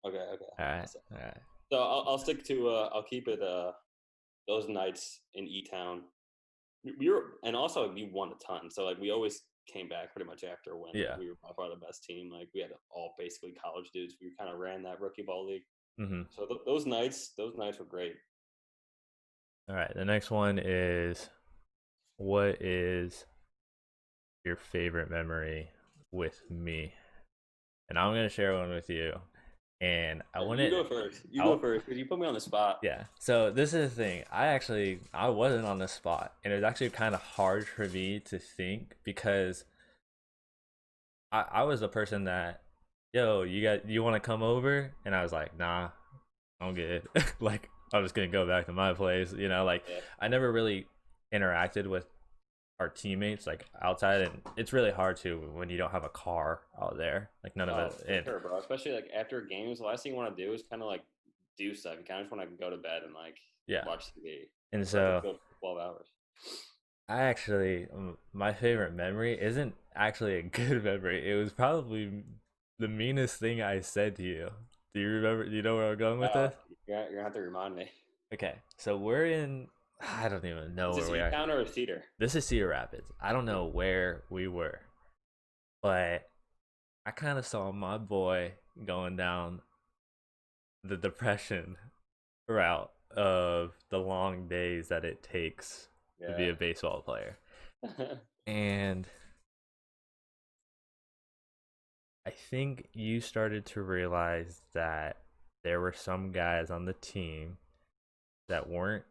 okay, okay. All right. So, All right. so I'll stick to I'll keep it those nights in E Town. We were and also we won a ton. So like we always came back pretty much after a win. Like Yeah. we were by far the best team. Like we had all basically college dudes. We kind of ran that rookie ball league. Hmm. So those nights were great. All right. The next one is, what is your favorite memory with me? And I'm gonna share one with you. And I want You it. go first. You go I first because you put me on the spot. Yeah. So this is the thing. I wasn't on the spot, and it was actually kind of hard for me to think because I was the person that, yo, you want to come over, and I was like, nah, I'm good. Like I'm just gonna go back to my place. Like Yeah, I never really interacted with our teammates like outside, and it's really hard to when you don't have a car out there. Like none of oh us. for And sure, bro. Especially like after games, the last thing you want to do is kind of like do stuff. You kind of just want to go to bed and like yeah. watch TV And or at the so field for 12 hours. I actually, my favorite memory isn't actually a good memory. It was probably the meanest thing I said to you. Do you remember? Do you know where I'm going with Uh, this? you're gonna have to remind me. Okay, so we're in. I don't even know Is where this we E are. Town or a Cedar? This is Cedar Rapids. I don't know where we were, but I kind of saw my boy going down the depression route of the long days that it takes to be Yeah. a baseball player. And I think you started to realize that there were some guys on the team that weren't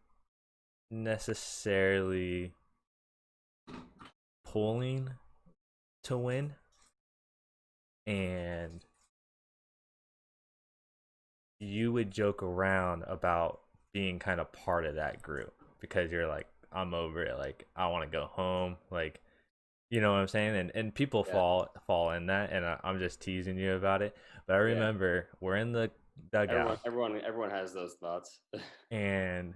necessarily pulling to win. And you would joke around about being kind of part of that group because you're like, I'm over it. Like, I want to go home. Like, you know what I'm saying? And people Yeah. fall in that, and I'm just teasing you about it. But I Yeah. remember we're in the dugout, Everyone has those thoughts. and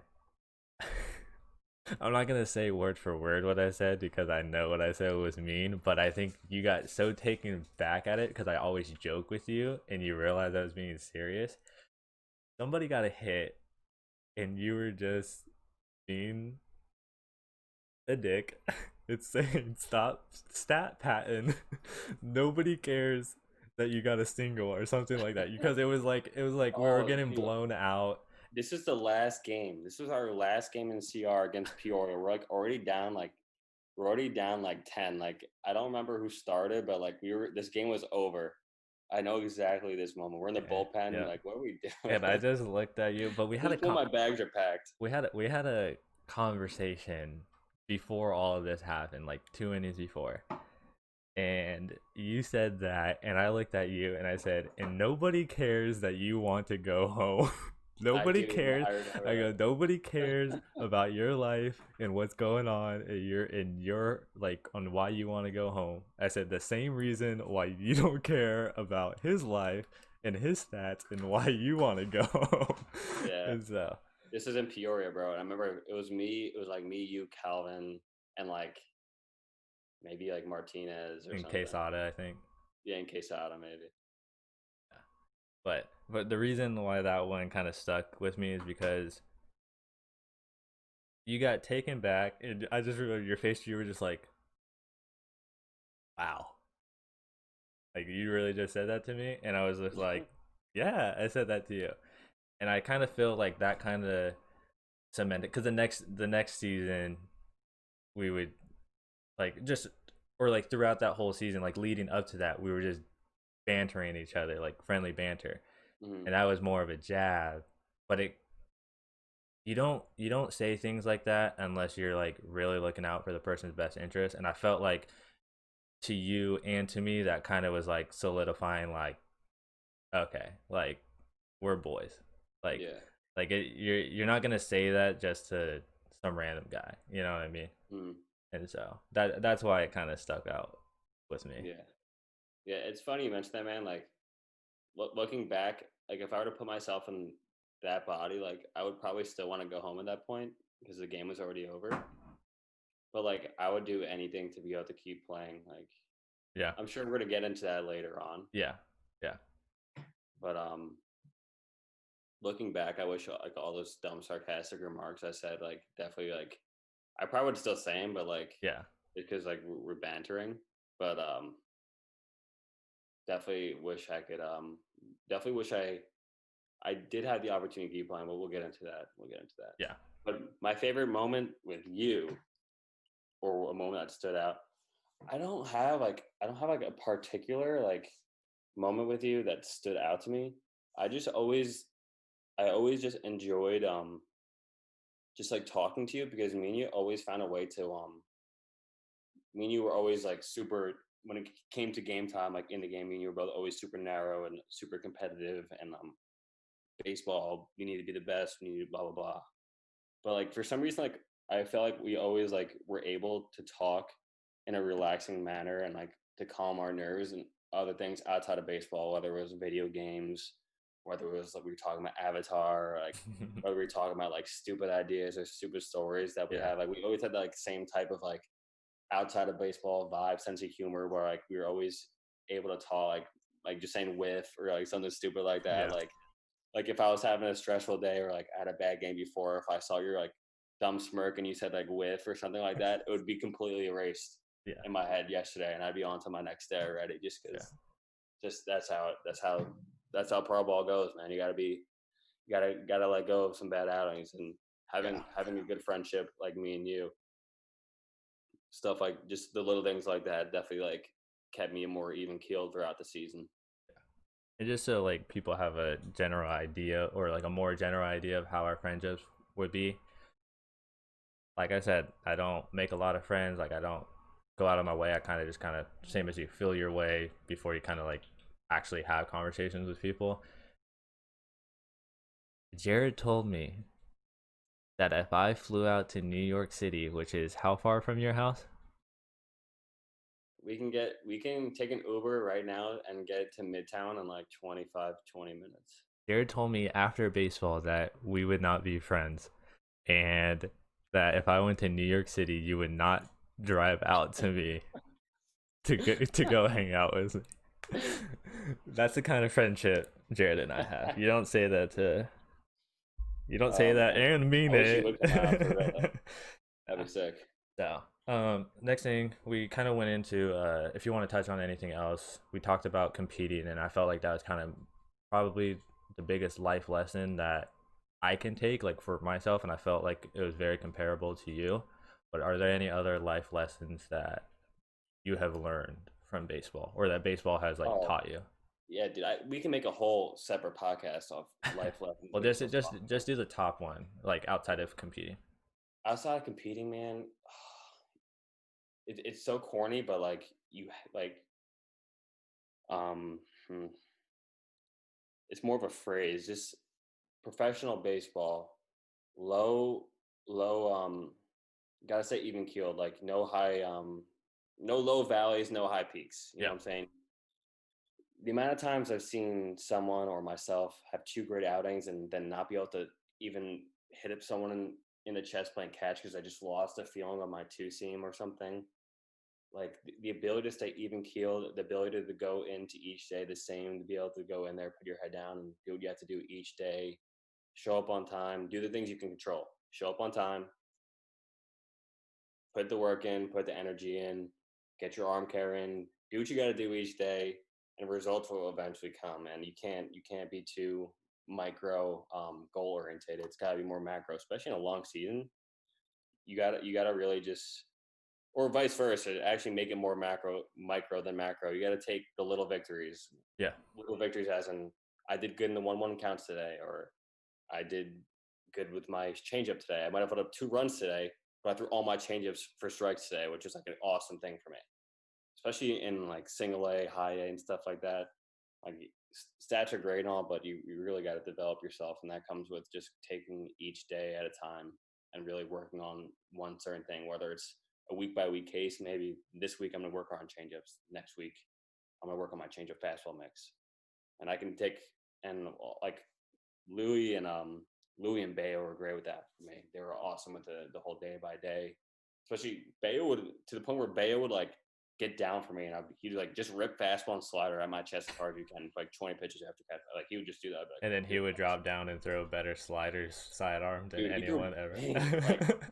I'm not gonna say word for word what I said because I know what I said was mean, but I think you got so taken back at it because I always joke with you, and you realized I was being serious. Somebody got a hit, and you were just being a dick. It's saying stop stat pattern. Nobody cares that you got a single or something like that because it was like we were Oh, getting blown out. this is the last game. This was our last game in CR against Peoria. We're already down like 10. Like I don't remember who started, but like this game was over. I know exactly this moment. We're in the Yeah, bullpen. yeah. Like, what are we And I doing? just looked at you, but we had a Just when my bags are packed. we had a conversation before all of this happened, like 2 innings before. And you said that, and I looked at you and I said, and nobody cares that you want to go home. I Nobody do. cares. I I remember go, nobody cares about your life and what's going on in your like on why you want to go home. I said the same reason why you don't care about his life and his stats and why you want to go home. that. Yeah. And so, This is in Peoria, bro. And I remember it was me. It was like me, you, Calvin, and like maybe like Martinez or in something. Quesada, I think. Yeah, in Quesada maybe. But the reason why that one kind of stuck with me is because you got taken back, and I just remember your face. You were just like, "Wow!" Like you really just said that to me, and I was just like, "Yeah, I said that to you." And I kind of feel like that kind of cemented because the next season we would like just or like throughout that whole season, like leading up to that, we were just bantering each other, like friendly banter, Hmm. and that was more of a jab. But you don't say things like that unless you're like really looking out for the person's best interest. And I felt like to you and to me that kind of was like solidifying like, okay, like we're boys. like Yeah. you're not gonna say that just to some random guy, you know what I mean? Mm. And so that's why it kind of stuck out with me. Yeah. Yeah, it's funny you mentioned that, man. Like looking back, like if I were to put myself in that body, like I would probably still want to go home at that point because the game was already over. But like I would do anything to be able to keep playing. Like Yeah. I'm sure we're gonna get into that later on. Yeah. Yeah. But looking back, I wish like all those dumb sarcastic remarks I said, like definitely like I probably would still say them, but like Yeah. because like we're bantering. But definitely wish I could definitely wish I did have the opportunity to keep playing, but we'll get into that. We'll get into that. Yeah. But my favorite moment with you, or a moment that stood out, I don't have like a particular like moment with you that stood out to me. I just always I always just enjoyed just like talking to you because me and you always found a way to me and you were always like super when it came to game time, like in the game, me and you were both always super narrow and super competitive and baseball, you need to be the best, we need to blah blah blah. But like for some reason, like I felt like we always like were able to talk in a relaxing manner and like to calm our nerves and other things outside of baseball, whether it was video games, whether it was like we were talking about Avatar, or, like whether we were talking about like stupid ideas or stupid stories that we Yeah. have. Like we always had like same type of like outside of baseball vibe, sense of humor, where like we were always able to talk like just saying whiff or like something stupid like that. Yeah. Like if I was having a stressful day or like I had a bad game before, if I saw your like dumb smirk and you said like whiff or something like that, it would be completely erased Yeah. in my head yesterday, and I'd be on to my next day already. Just Yeah. because, just that's how pro ball goes, man. You gotta be, you gotta let go of some bad outings and Yeah. having a good friendship like me and you, stuff like just the little things like that definitely like kept me more even keeled throughout the season. And just so like people have a general idea or like a more general idea of how our friendships would be. Like I said, I don't make a lot of friends. Like I don't go out of my way. I kind of same as you feel your way before you kind of like actually have conversations with people. Jared told me that if I flew out to New York City, which is how far from your house? We can take an Uber right now and get to Midtown in like 25-20 minutes. Jared told me after baseball that we would not be friends and that if I went to New York City, you would not drive out to me to go hang out with me. That's the kind of friendship Jared and I have. You don't say Oh that man, and mean I wish you it. would come out for real though. That'd be sick. So, next thing we kind of went into, if you want to touch on anything else, we talked about competing, and I felt like that was kind of probably the biggest life lesson that I can take, like for myself, and I felt like it was very comparable to you. But are there any other life lessons that you have learned from baseball, or that baseball has like Oh taught you? yeah, dude. We can make a whole separate podcast off life lessons Well, baseball's taught me. just do the top one, like outside of competing. Outside of competing, man, it's so corny, but like like um, hmm, it's more of a phrase. Just professional baseball, low low gotta say even keeled, like no high no low valleys, no high peaks. You know Yeah, what I'm saying? The amount of times I've seen someone or myself have two great outings and then not be able to even hit up someone in the chest playing catch because I just lost a feeling on my two seam or something. Like the ability to stay even keeled, the ability to go into each day the same, to be able to go in there, put your head down, and do what you have to do each day. Show up on time, do the things you can control. Show up on time, put the work in, put the energy in, get your arm care in, do what you got to do each day, and results will eventually come. And you can't be too micro goal oriented. It's got to be more macro, especially in a long season. You gotta really just, or vice versa, actually make it more micro than macro. You got to take the yeah, little victories as in I did good in the 1-1 counts today, or I did good with my changeup today. I might have put up 2 runs today, but I threw all my changeups for strikes today, which is like an awesome thing for me, especially in like single A, high A, and stuff like that. Like stats are great and all, but you really got to develop yourself, and that comes with just taking each day at a time and really working on one certain thing. Whether it's a week by week case, maybe this week I'm gonna work on changeups. Next week I'm gonna work on my change of fastball mix, and I can take and like Louis and Louis and Bayo were great with that for me. They were awesome with the whole day by day. Especially Bayo would, to the point where Bayo would like get down for me, and he'd like just rip fastball and slider at my chest as hard as you can, for like 20 pitches after catch. Like he would just do that. I'd be like, And then he dude, would drop down and throw better sliders sidearm than dude, he threw anyone ever. big. Like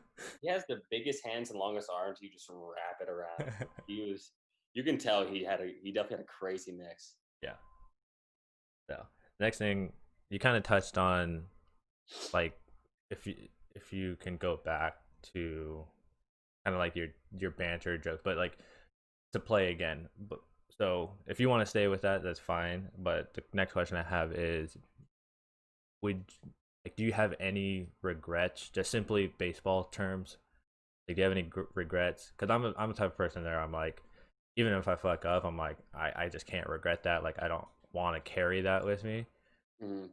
he has the biggest hands and longest arms. You just wrap it around. He was. You can tell he definitely had a crazy mix. Yeah. So next thing you kind of touched on, like if you can go back to kind of like your banter jokes, but like to play again. But so if you want to stay with that, that's fine. But the next question I have is, would like do you have any regrets? Just simply baseball terms. Like, do you have any regrets? Because I'm the type of person there. I'm like, even if I fuck up, I'm like, I just can't regret that. Like I don't want to carry that with me. Mm-hmm.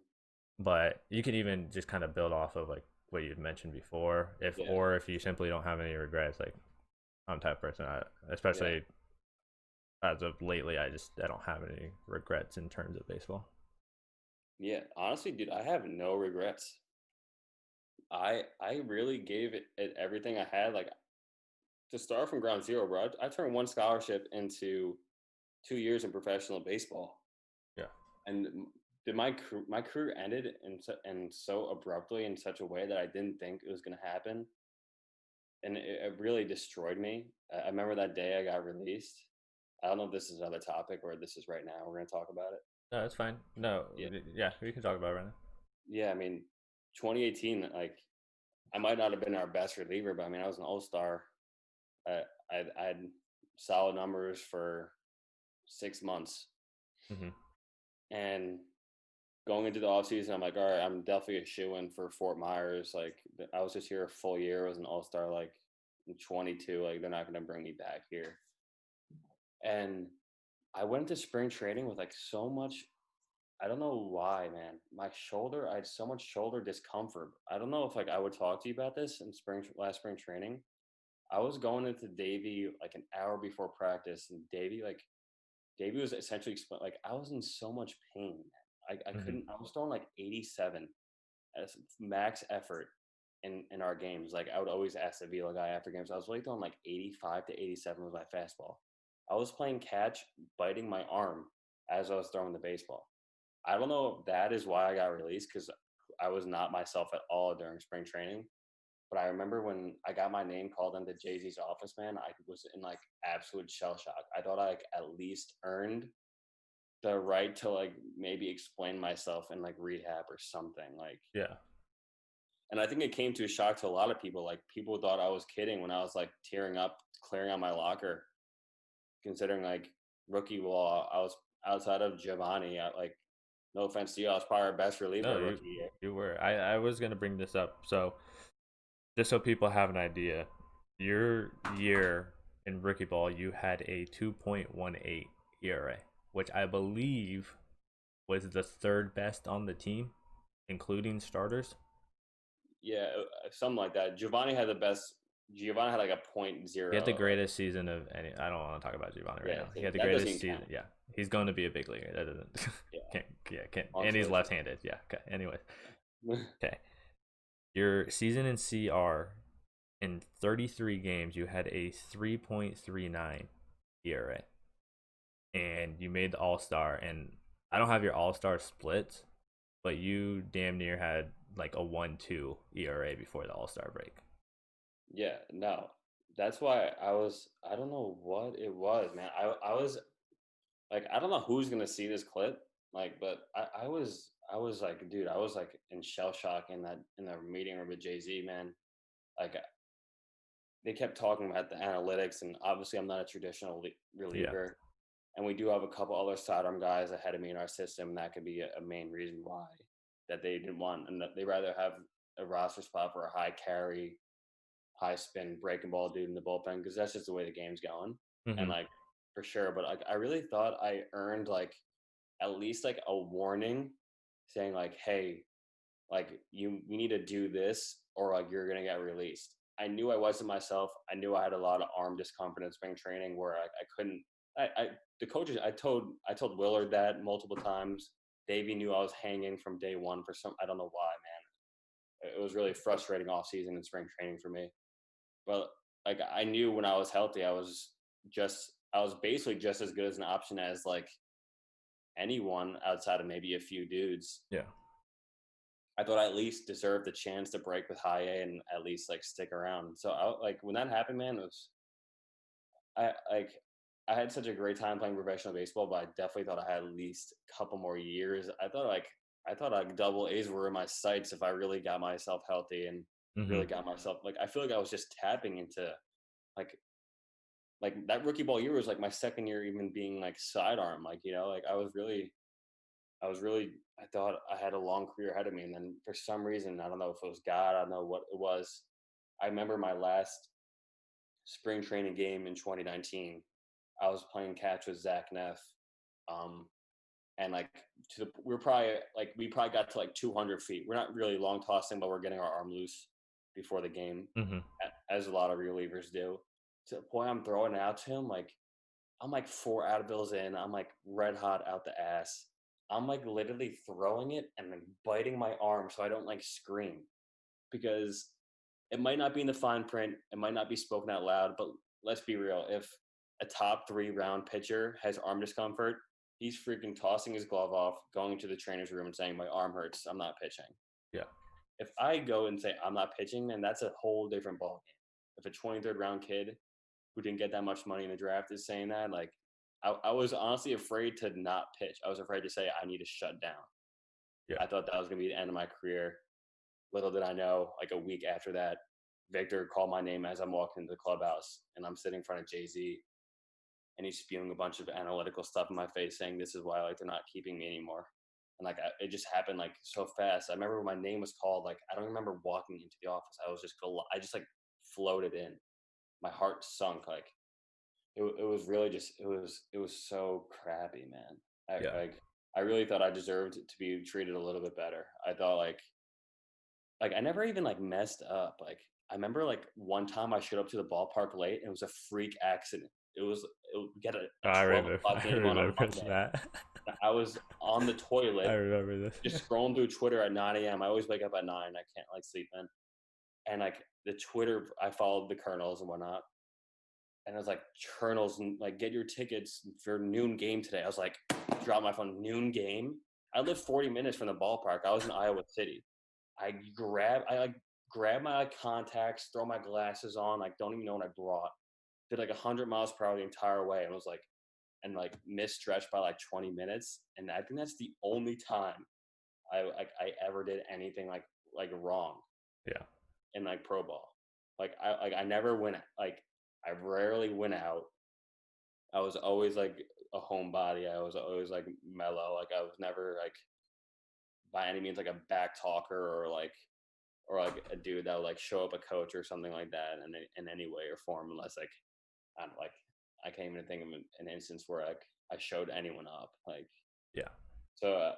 But you could even just kind of build off of like what you'd mentioned before, or if you simply don't have any regrets. Like I'm the type of person, especially as of lately, I don't have any regrets in terms of baseball. Yeah, honestly, dude, I have no regrets. I really gave it everything I had. Like to start from ground zero, bro. I turned one scholarship into 2 years in professional baseball, Yeah. and my career ended and so abruptly in such a way that I didn't think it was going to happen, and it really destroyed me. I remember that day I got released. I don't know if this is another topic or this is right now. We're going to talk about it. No, it's fine. No, Yeah, yeah, we can talk about it right now. yeah. I mean, 2018, like I might not have been our best reliever, but I mean, I was an all-star. I had solid numbers for 6 months. Mm-hmm. And going into the offseason, I'm like, all right, I'm definitely a shoe-in for Fort Myers. Like, I was just here a full year, was an all-star, like, in 22. Like, they're not going to bring me back here. And I went into spring training with, like, so much, I don't know why, man. My shoulder, I had so much shoulder discomfort. I don't know if, like, I would talk to you about this in last spring training. I was going into Davie, like, an hour before practice, and Davey was essentially like I was in so much pain. I Mm-hmm. couldn't. I was throwing like 87 as max effort in our games. Like I would always ask the Vila guy after games. I was really throwing like 85 to 87 with my fastball. I was playing catch, biting my arm as I was throwing the baseball. I don't know if that is why I got released because I was not myself at all during spring training. But I remember when I got my name called into Jay-Z's office, man, I was in like absolute shell shock. I thought I like at least earned the right to like maybe explain myself in like rehab or something. Like, Yeah. and I think it came to a shock to a lot of people. Like people thought I was kidding when I was like tearing up, clearing out my locker, considering like rookie ball, I was outside of Giovanni. Like, no offense to you, I was probably our best reliever No, rookie year. you were. I was gonna bring this up. So just so people have an idea, your year in rookie ball, you had a 2.18 ERA, which I believe was the third best on the team, including starters. Yeah, something like that. Giovanni had the best. Giovanni had like a point He had zero. the Like, greatest season of any. I don't want to talk about Giovanni right yeah, now. He had the that doesn't greatest even season. count. Yeah, he's going to be a big leaguer. That doesn't. Yeah, Can't. long And he's story short. left-handed. Yeah. Okay. Anyways. Okay. Your season in CR in 33 games, you had a 3.39 ERA, and you made the All Star. And I don't have your All Star splits, but you damn near had like a 1.2 ERA before the All Star break. Yeah, no. That's why I was. I don't know what it was, man. I was like, I don't know who's gonna see this clip, like, but I was like, dude, I was like in shell shock in the meeting room with Jay Z, man. Like they kept talking about the analytics, and obviously I'm not a traditional Yeah. reliever, and we do have a couple other sidearm guys ahead of me in our system. And that could be a main reason why that they didn't want, and that they rather have a roster spot for a high carry, high spin breaking ball dude in the bullpen because that's just the way the game's going. And Mm-hmm. like for sure, but like I really thought I earned like at least like a warning saying like, hey, like we need to do this or like you're gonna get released. I knew I wasn't myself. I knew I had a lot of arm discomfort in spring training where I couldn't the coaches, I told Willard that multiple times. Davey knew I was hanging from day one for some, I don't know why, man. It was really frustrating off season and spring training for me. But like I knew when I was healthy, I was basically just as good as an option as like anyone outside of maybe a few dudes. Yeah. I thought I at least deserved the chance to break with high A and at least like stick around. So like when that happened, man, it was I like I had such a great time playing professional baseball, but I definitely thought I had at least a couple more years. I thought like double A's were in my sights if I really got myself healthy and Mm-hmm. really got myself like I feel like I was just tapping into like like that rookie ball year was like my second year even being like sidearm. Like, you know, like I was really I thought I had a long career ahead of me. And then for some reason, I don't know if it was God, I don't know what it was. I remember my last spring training game in 2019. I was playing catch with Zach Neff. Um, and like we probably got to like 200 feet. We're not really long tossing, but we're getting our arm loose before the game, Mm-hmm. as a lot of relievers do. To the point I'm throwing it out to him, like I'm like 4 out-of-bills in. I'm like red hot out the ass. I'm like literally throwing it and like biting my arm so I don't like scream because it might not be in the fine print. It might not be spoken out loud, but let's be real. If a top 3 round pitcher has arm discomfort, he's freaking tossing his glove off, going to the trainer's room and saying, my arm hurts. I'm not pitching. Yeah. If I go and say, I'm not pitching, then that's a whole different ballgame. If a 23rd round kid who didn't get that much money in the draft is saying that, like, I was honestly afraid to not pitch. I was afraid to say, I need to shut down. Yeah. I thought that was going to be the end of my career. Little did I know, like a week after that, Victor called my name as I'm walking into the clubhouse, and I'm sitting in front of Jay-Z, and he's spewing a bunch of analytical stuff in my face saying, this is why like they're not keeping me anymore. And like it just happened like so fast. I remember when my name was called, like I don't remember walking into the office. I just like floated in. My heart sunk. Like it was really just it was so crappy, man. Yeah. I really thought I deserved to be treated a little bit better. I thought like I never even like messed up. Like I remember like one time I showed up to the ballpark late and it was a freak accident. We got a I 12 remember. o'clock I game on a remember Monday. that. I was on the I toilet remember this. just scrolling through Twitter at 9 a.m. I always wake up at 9. I can't like sleep then. And like the Twitter, I followed the Colonels and whatnot. And I was like, Colonels, like get your tickets for noon game today. I was like, drop my phone, noon game. I live 40 minutes from the ballpark. I was in Iowa City. I like grab my like, contacts, throw my glasses on, like don't even know what I brought. Did like 100 miles per hour the entire way, and was like, and like misstretched by like 20 minutes. And I think that's the only time I ever did anything like wrong Yeah. in like pro ball. I never went like I rarely went out. I was always like a homebody. I was always like mellow. Like I was never like by any means like a back talker or like a dude that would like show up a coach or something like that in any way or form unless like I don't like I can't even think of an instance where like I showed anyone up like Yeah. so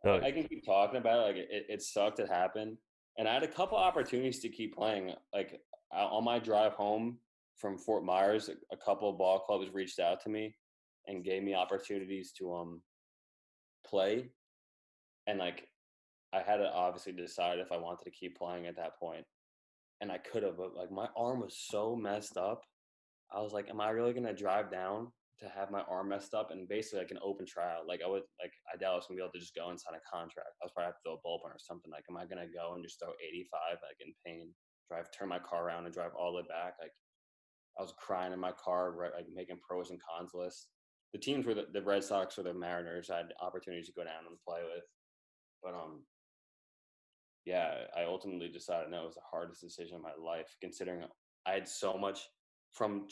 So I can keep talking about it like it sucked it happened and I had a couple opportunities to keep playing like on my drive home from Fort Myers a couple of ball clubs reached out to me and gave me opportunities to play and like I had to obviously decide if I wanted to keep playing at that point and I could have, but like my arm was so messed up. I was like, am I really gonna drive down to have my arm messed up and basically like an open tryout? Like I would like I doubt I was gonna be able to just go and sign a contract. I was probably have to throw a bullpen or something. Like, am I gonna go and just throw 85 like in pain, turn my car around and drive all the way back? Like I was crying in my car, right, like making pros and cons lists. The teams were the Red Sox or the Mariners. I had opportunities to go down and play with, but yeah, I ultimately decided no, it was the hardest decision of my life, considering I had so much from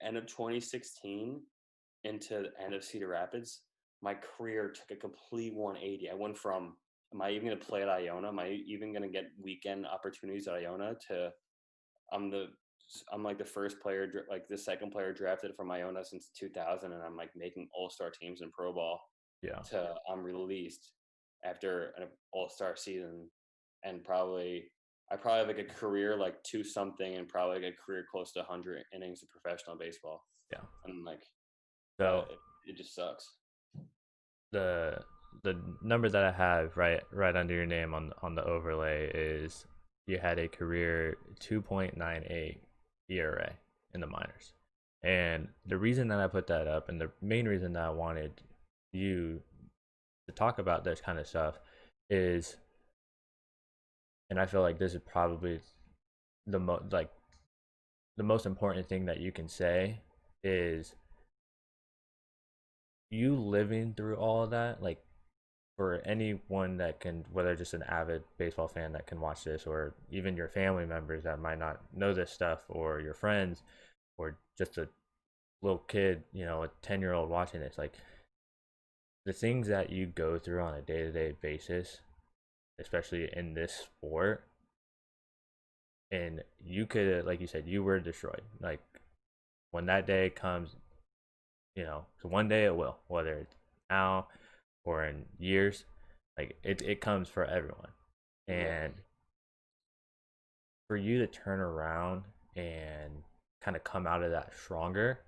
end of 2016 into the end of Cedar Rapids. My career took a complete 180. I went from am I even going to play at Iona? Am I even going to get weekend opportunities at Iona? To I'm the I'm like the first player, like the second player drafted from Iona since 2000, and I'm like making all-star teams in pro ball. yeah. To I'm released after an all-star season and I probably have like a career like 2 something and probably like a career close to 100 innings of professional baseball. Yeah. And like So it just sucks. the the number that I have right under your name on the overlay is you had a career 2.98 ERA in the minors. And the reason that I put that up, and the main reason that I wanted you to talk about this kind of stuff is, and I feel like this is probably the most important thing that you can say is you living through all of that, like for anyone that can, whether just an avid baseball fan that can watch this, or even your family members that might not know this stuff, or your friends, or just a little kid, a 10-year-old watching this, like the things that you go through on a day-to-day basis, especially in this sport, and you could, like you said, you were destroyed. Like when that day comes, so one day it will, whether it's now or in years, like it comes for everyone. Yeah. And for you to turn around and kind of come out of that stronger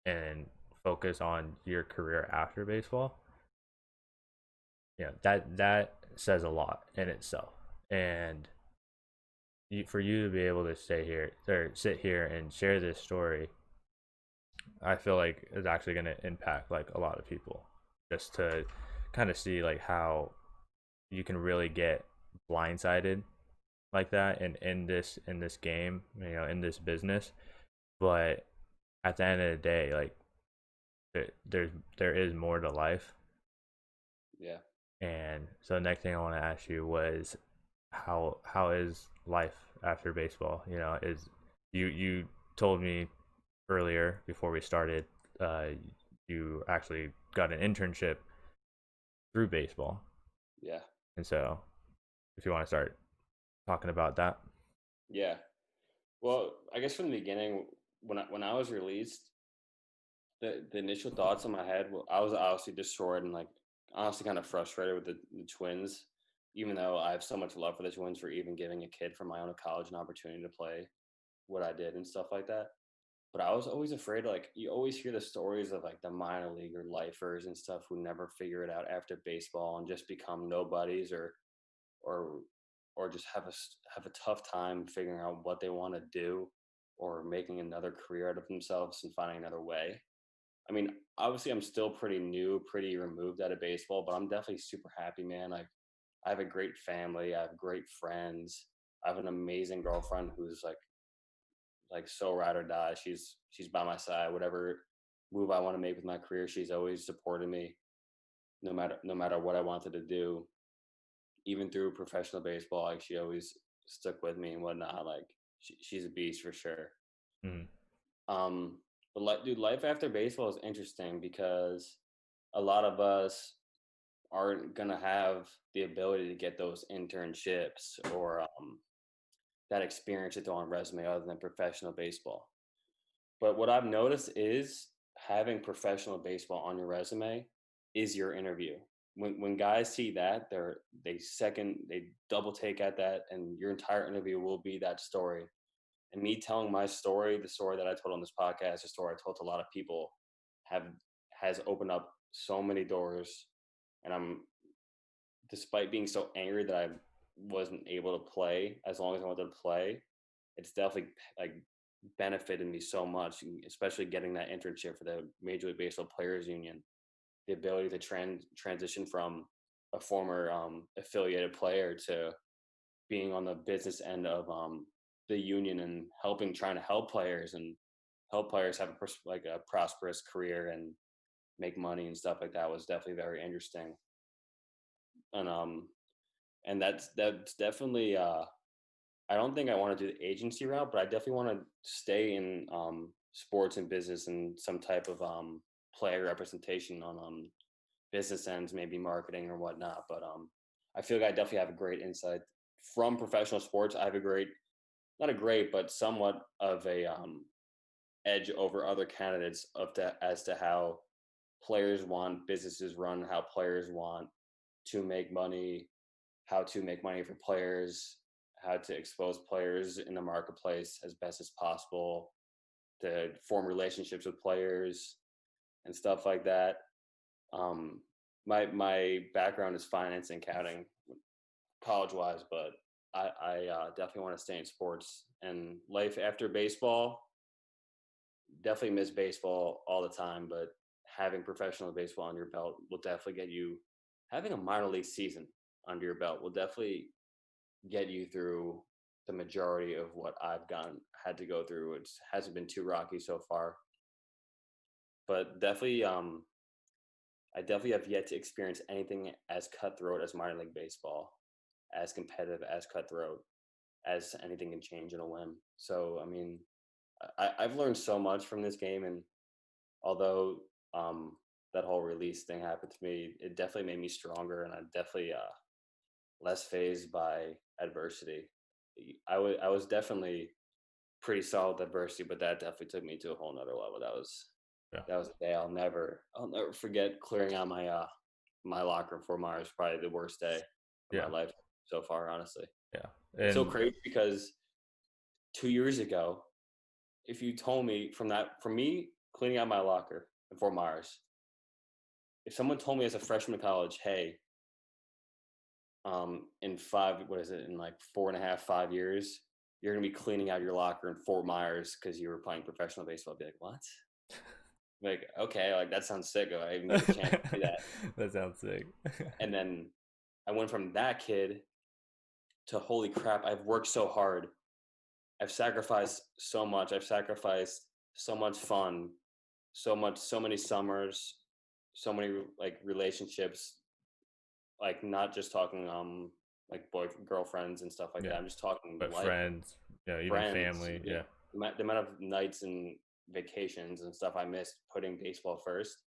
and focus on your career after baseball, that says a lot in itself. And for you to be able to stay here or sit here and share this story, I feel like is actually going to impact like a lot of people, just to kind of see like how you can really get blindsided like that in this game, in this business. But at the end of the day, like there is more to life. Yeah. And so the next thing I want to ask you was how is life after baseball? Is you told me earlier before we started, you actually got an internship through baseball. Yeah. And so if you want to start talking about that. Yeah. Well, I guess from the beginning, when I was released, the initial thoughts in my head, well, I was obviously destroyed and like honestly kind of frustrated with the Twins, even though I have so much love for the Twins for even giving a kid from my own college an opportunity to play what I did and stuff like that. But I was always afraid, like you always hear the stories of like the minor leaguer lifers and stuff who never figure it out after baseball and just become nobodies or or just have a tough time figuring out what they want to do or making another career out of themselves and finding another way. I mean, obviously I'm still pretty new, pretty removed out of baseball, but I'm definitely super happy, man. Like I have a great family, I have great friends. I have an amazing girlfriend who's like so ride or die. She's by my side. Whatever move I want to make with my career, she's always supported me, no matter what I wanted to do. Even through professional baseball, like she always stuck with me and whatnot. Like she's a beast for sure. Mm. But like, dude, life after baseball is interesting because a lot of us aren't gonna have the ability to get those internships or that experience to throw on resume other than professional baseball. But what I've noticed is having professional baseball on your resume is your interview. When guys see that, they double take at that, and your entire interview will be that story. And me telling my story, the story that I told on this podcast, the story I told to a lot of people, have has opened up so many doors. And I'm, despite being so angry that I wasn't able to play as long as I wanted to play, it's definitely like benefited me so much, especially getting that internship for the Major League Baseball Players Union. The ability to transition from a former affiliated player to being on the business end of the union and trying to help players and help players have like a prosperous career and make money and stuff like that was definitely very interesting. And that's definitely I don't think I want to do the agency route, but I definitely want to stay in sports and business and some type of player representation on business ends, maybe marketing or whatnot. But I feel like I definitely have a great insight from professional sports. I have a great, not a great, but somewhat of a edge over other candidates as to how players want businesses run, how players want to make money, how to make money for players, how to expose players in the marketplace as best as possible, to form relationships with players, and stuff like that. My background is finance and accounting, college wise, but I definitely want to stay in sports and life after baseball. Definitely miss baseball all the time, but having professional baseball on your belt will definitely get you. Having a minor league season under your belt will definitely get you through the majority of what I've had to go through. It hasn't been too rocky so far, but definitely, I definitely have yet to experience anything as cutthroat as minor league baseball, as competitive, as cutthroat as anything can change in a whim. So, I mean, I've learned so much from this game, and although that whole release thing happened to me, it definitely made me stronger, and I'm definitely less phased by adversity. I was definitely pretty solid with adversity, but that definitely took me to a whole nother level. Yeah. That was a day I'll never forget. Clearing out my my locker in Fort Myers, probably the worst day of Yeah. my life so far, honestly. Yeah. It's so And crazy because 2 years ago, if you told me from me cleaning out my locker in Fort Myers, if someone told me as a freshman in college, hey, in in like 4.5, 5 years, you're gonna be cleaning out your locker in Fort Myers because you were playing professional baseball, I'd be like, what? Like, okay, like that sounds sick. I even get a chance to do that. that sounds sick. And then I went from that kid to holy crap, I've worked so hard. I've sacrificed so much. I've sacrificed so much fun, so many summers, so many like relationships, like not just talking like boy girlfriends and stuff like Yeah. that. I'm just talking But life, friends, even friends. family. Yeah, Yeah. the amount of nights and vacations and stuff I missed putting baseball first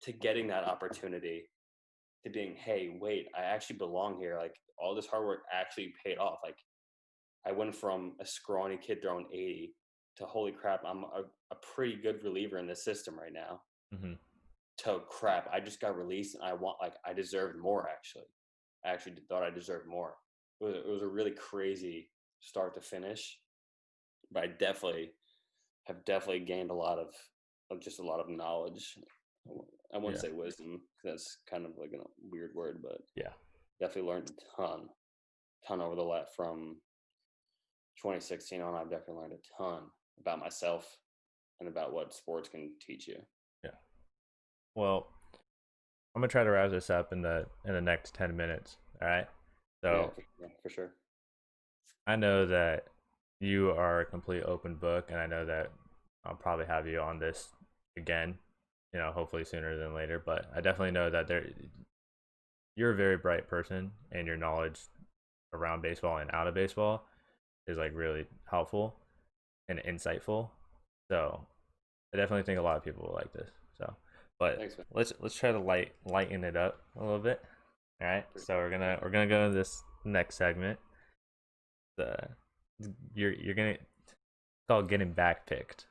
to getting that opportunity to being, hey, wait, I actually belong here. Like all this hard work actually paid off. Like I went from a scrawny kid throwing 80 to holy crap, I'm a pretty good reliever in the system right now. Mm-hmm. To crap, I just got released and I deserved more actually. I actually thought I deserved more. It was a really crazy start to finish, but I definitely gained just a lot of knowledge. I wouldn't Yeah. say wisdom because that's kind of like a weird word, but Yeah. definitely learned a ton over the from 2016 on. I've definitely learned a ton about myself and about what sports can teach you. Yeah. Well, I'm gonna try to wrap this up in the next 10 minutes. All right. Yeah, So for sure. I know that you are a complete open book, and I know that I'll probably have you on this again. Hopefully sooner than later. But I definitely know that you're a very bright person, and your knowledge around baseball and out of baseball is like really helpful and insightful. So I definitely think a lot of people will like this. So, but Thanks, man. let's try to lighten it up a little bit. All right. So we're gonna go to this next segment. The you're gonna it's called getting back picked.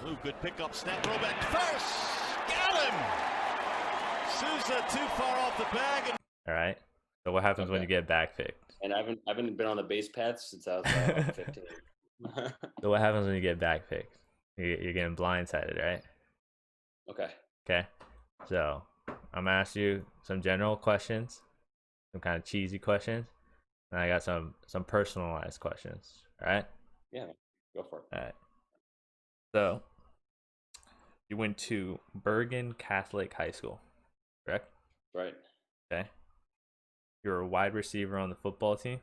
Ooh, good pickup, snap, throw back first. Got him. Souza too far off the bag. All right. So what happens when you get back picked? And I haven't been on the base path since I was like 15. So what happens when you get back picked? You're getting blindsided, right? Okay. Okay. So I'm gonna ask you some general questions, some kind of cheesy questions, and I got some personalized questions. All right. Yeah. Go for it. All right. So you went to Bergen Catholic High School, correct? Right. Okay. You're a wide receiver on the football team,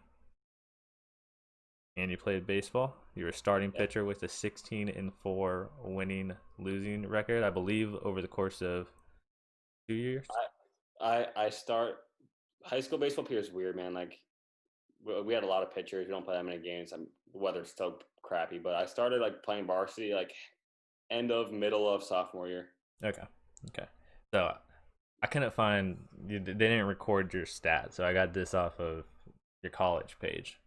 and you played baseball. You're a starting pitcher with a 16-4 losing record, I believe, over the course of 2 years. I start high school baseball here is weird, man. Like we had a lot of pitchers. We don't play that many games. The weather's so crappy, but I started like playing varsity like middle of sophomore year. Okay. So I couldn't find they didn't record your stats, so I got this off of your college page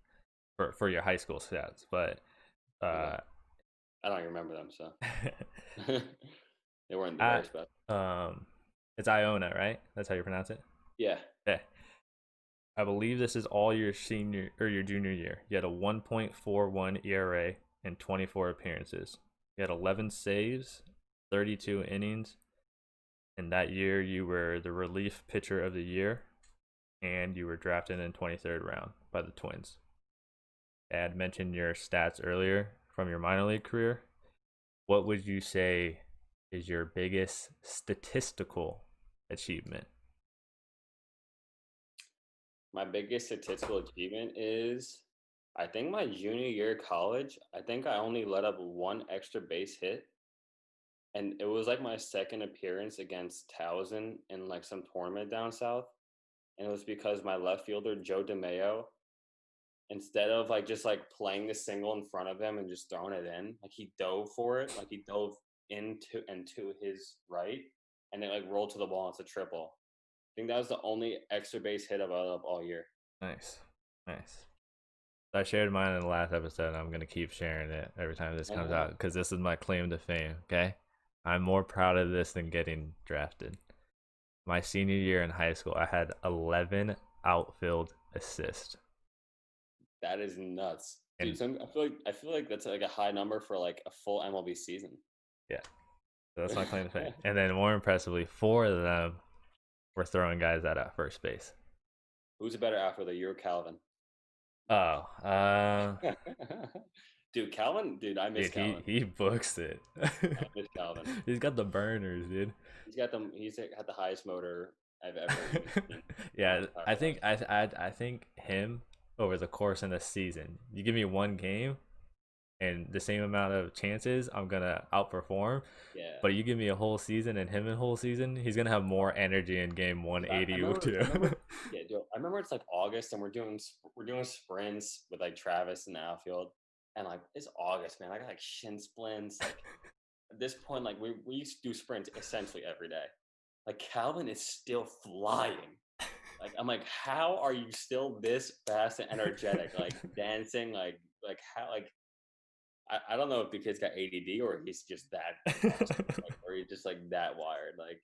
for your high school stats, but I don't even remember them, so they weren't very special. It's Iona, right? That's how you pronounce it. Yeah. Okay. I believe this is all your senior or your junior year. You had a 1.41 ERA and 24 appearances. You had 11 saves 32 innings. And that year, you were the relief pitcher of the year, and you were drafted in 23rd round by the Twins. I had mentioned your stats earlier from your minor league career. What would you say is your biggest statistical achievement? My biggest statistical achievement is, I think my junior year of college, I think I only let up one extra base hit. And it was like my second appearance against Towson in like some tournament down south. And it was because my left fielder, Joe DeMeo, instead of like just like playing the single in front of him and just throwing it in, like he dove for it, like he dove into and to his right, and it like rolled to the wall. It's a triple. I think that was the only extra base hit I've let up all year. Nice. I shared mine in the last episode, and I'm going to keep sharing it every time this comes out because this is my claim to fame, okay? I'm more proud of this than getting drafted. My senior year in high school, I had 11 outfield assists. That is nuts, dude. I feel like that's like a high number for like a full MLB season. Yeah, so that's my claim to fame. And then more impressively, 4 of them were throwing guys out at first base. Who's a better outfielder, you or Calvin? Oh, dude, Calvin, dude, I miss Calvin. He books it. I miss Calvin. He's got the burners, dude. He's got them. He's had the highest motor I've ever seen. Yeah, I think him over the course of the season, you give me one game and the same amount of chances, I'm gonna outperform. Yeah. But you give me a whole season and him a whole season, he's gonna have more energy in game 182. Yeah, dude. I remember it's like August and we're doing sprints with like Travis in the outfield, and like it's August, man. I got like shin splints. Like at this point, like we used to do sprints essentially every day. Like Calvin is still flying. Like I'm like, how are you still this fast and energetic? Like dancing, like how like. I don't know if the kid's got ADD or he's just that awesome, like, or he's just like that wired. Like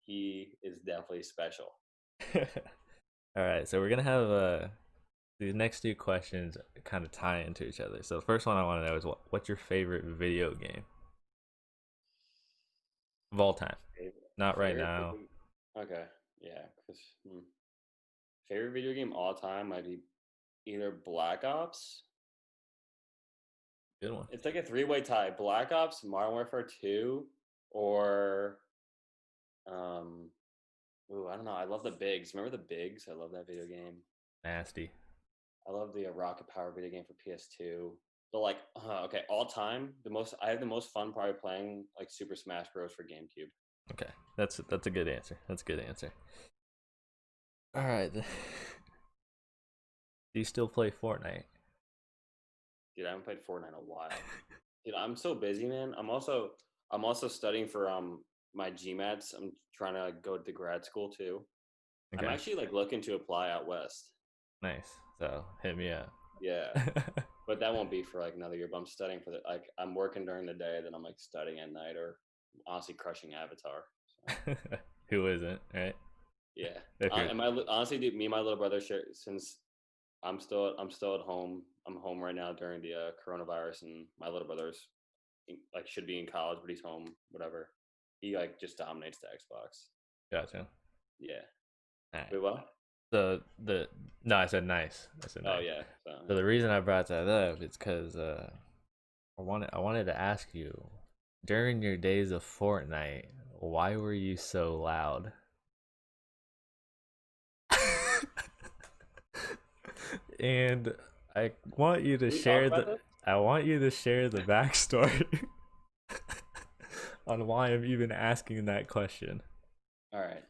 he is definitely special. All right, so we're gonna have these next 2 questions kind of tie into each other. So the first one I want to know is what's your favorite video game of all time? Not right now. Okay, yeah. Because favorite video game all time might be either Black Ops. Good one. It's like a 3-way tie: Black Ops, Modern Warfare 2, or I don't know. I love the Bigs. Remember the Bigs? I love that video game. Nasty. I love the Rocket Power video game for PS2. But like, okay, all time, I have the most fun probably playing like Super Smash Bros. For GameCube. Okay, that's a good answer. All right. Do you still play Fortnite? Dude, I haven't played Fortnite in a while. Dude, I'm so busy, man. I'm also studying for my GMATs. I'm trying to go to grad school too. Okay. I'm actually like looking to apply out west. Nice. So hit me up. Yeah. But that won't be for like another year. But I'm studying for I'm working during the day, then I'm like studying at night, or honestly crushing Avatar. So. Who isn't, right? Yeah. Honestly, dude, me and my little brother share, since I'm still at home. I'm home right now during the coronavirus, and my little brother's like should be in college, but he's home. Whatever. He like just dominates the Xbox. Gotcha. Yeah. Right. Wait, what? No, I said nice. Oh yeah. So the reason I brought that up is because I wanted to ask you, during your days of Fortnite, why were you so loud? And I want you to share the backstory on why I'm even asking that question. All right.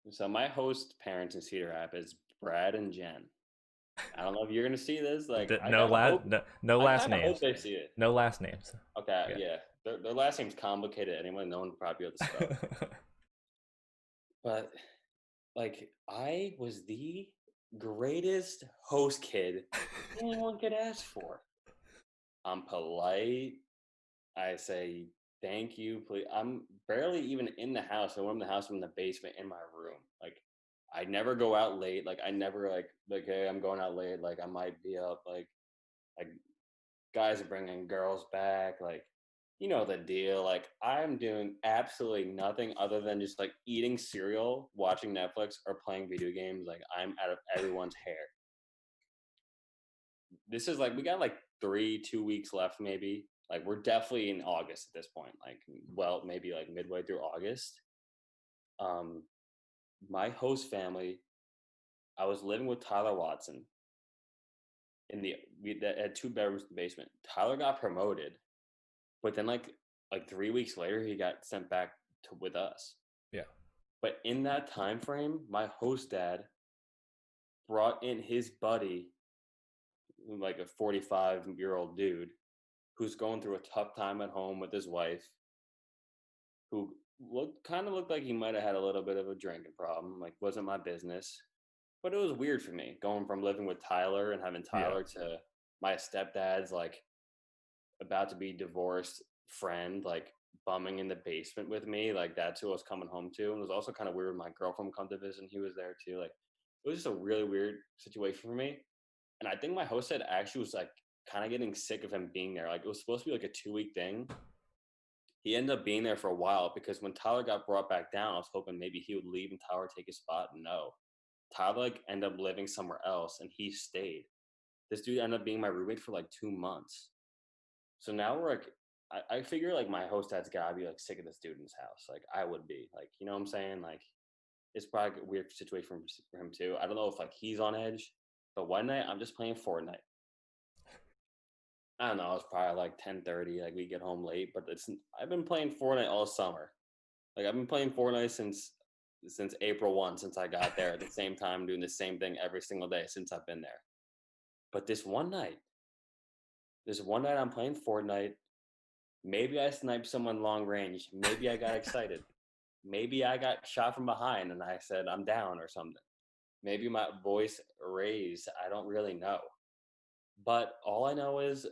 So my host parents in Cedar Rapids, Brad and Jen. I don't know if you're gonna see this. Like no last names. Hope they see it. No last names. Okay, yeah. Their last name's complicated. Anyone, no one probably able to spell. But like, I was the greatest host kid anyone could ask for. I'm polite. I say thank you, please. I'm barely even in the house. When I'm in the house, I'm in the basement in my room. Like, I never go out late. Like, I never like, hey, I'm going out late. Like, I might be up. Like guys are bringing girls back. Like, you know the deal. Like, I'm doing absolutely nothing other than just like eating cereal, watching Netflix, or playing video games. Like, I'm out of everyone's hair. This is like, we got like 2 weeks left, maybe. Like, we're definitely in August at this point. Like, well, maybe like midway through August. My host family, I was living with Tyler Watson we had 2 bedrooms in the basement. Tyler got promoted, but then like 3 weeks later, he got sent back with us. Yeah. But in that time frame, my host dad brought in his buddy, like a 45-year-old dude, who's going through a tough time at home with his wife, who looked like he might have had a little bit of a drinking problem. Like, wasn't my business. But it was weird for me going from living with Tyler and having Tyler to my stepdad's like about to be divorced friend, like bumming in the basement with me. Like, that's who I was coming home to. And it was also kind of weird when my girlfriend come to visit and he was there too. Like, it was just a really weird situation for me. And I think my host said actually was like kind of getting sick of him being there. Like, it was supposed to be like a 2-week thing. He ended up being there for a while because when Tyler got brought back down, I was hoping maybe he would leave and Tyler take his spot. No. Tyler like ended up living somewhere else and he stayed. This dude ended up being my roommate for like 2 months. So now we're like, I figure like my host dad's gotta be like sick of this dude in his house. Like, I would be. Like, you know what I'm saying? Like, it's probably a weird situation for him too. I don't know if like he's on edge, but one night I'm just playing Fortnite. I don't know, it's probably like 10:30, like we get home late, but I've been playing Fortnite all summer. Like, I've been playing Fortnite since April 1, since I got there at the same time, doing the same thing every single day since I've been there. But this one night I'm playing Fortnite. Maybe I sniped someone long range. Maybe I got excited. Maybe I got shot from behind and I said, I'm down or something. Maybe my voice raised. I don't really know. But all I know is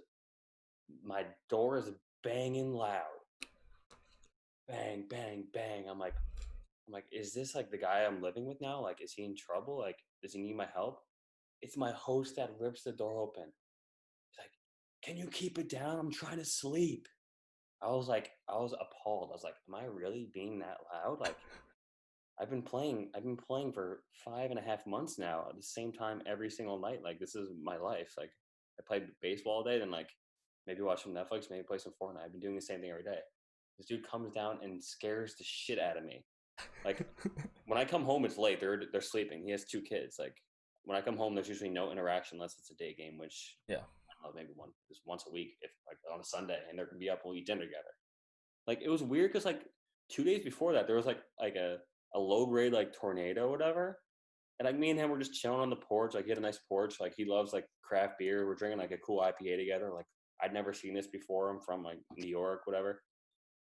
my door is banging loud. Bang, bang, bang. I'm like, is this like the guy I'm living with now? Like, is he in trouble? Like, does he need my help? It's my host that rips the door open. He's like, can you keep it down? I'm trying to sleep. I was appalled. I was like, am I really being that loud? Like, I've been playing for 5.5 months now at the same time every single night. Like, this is my life. Like, I played baseball all day, then like maybe watch some Netflix, maybe play some Fortnite. I've been doing the same thing every day. This dude comes down and scares the shit out of me. Like, when I come home, it's late. They're sleeping. He has 2 kids. Like, when I come home, there's usually no interaction unless it's a day game, which I don't know, maybe once a week, if like on a Sunday, and they're gonna be up, we'll eat dinner together. Like, it was weird because like 2 days before that, there was like a low grade like tornado or whatever, and like me and him were just chilling on the porch. Like, he had a nice porch. Like, he loves like craft beer. We're drinking like a cool IPA together. Like, I'd never seen this before. I'm from like New York, whatever.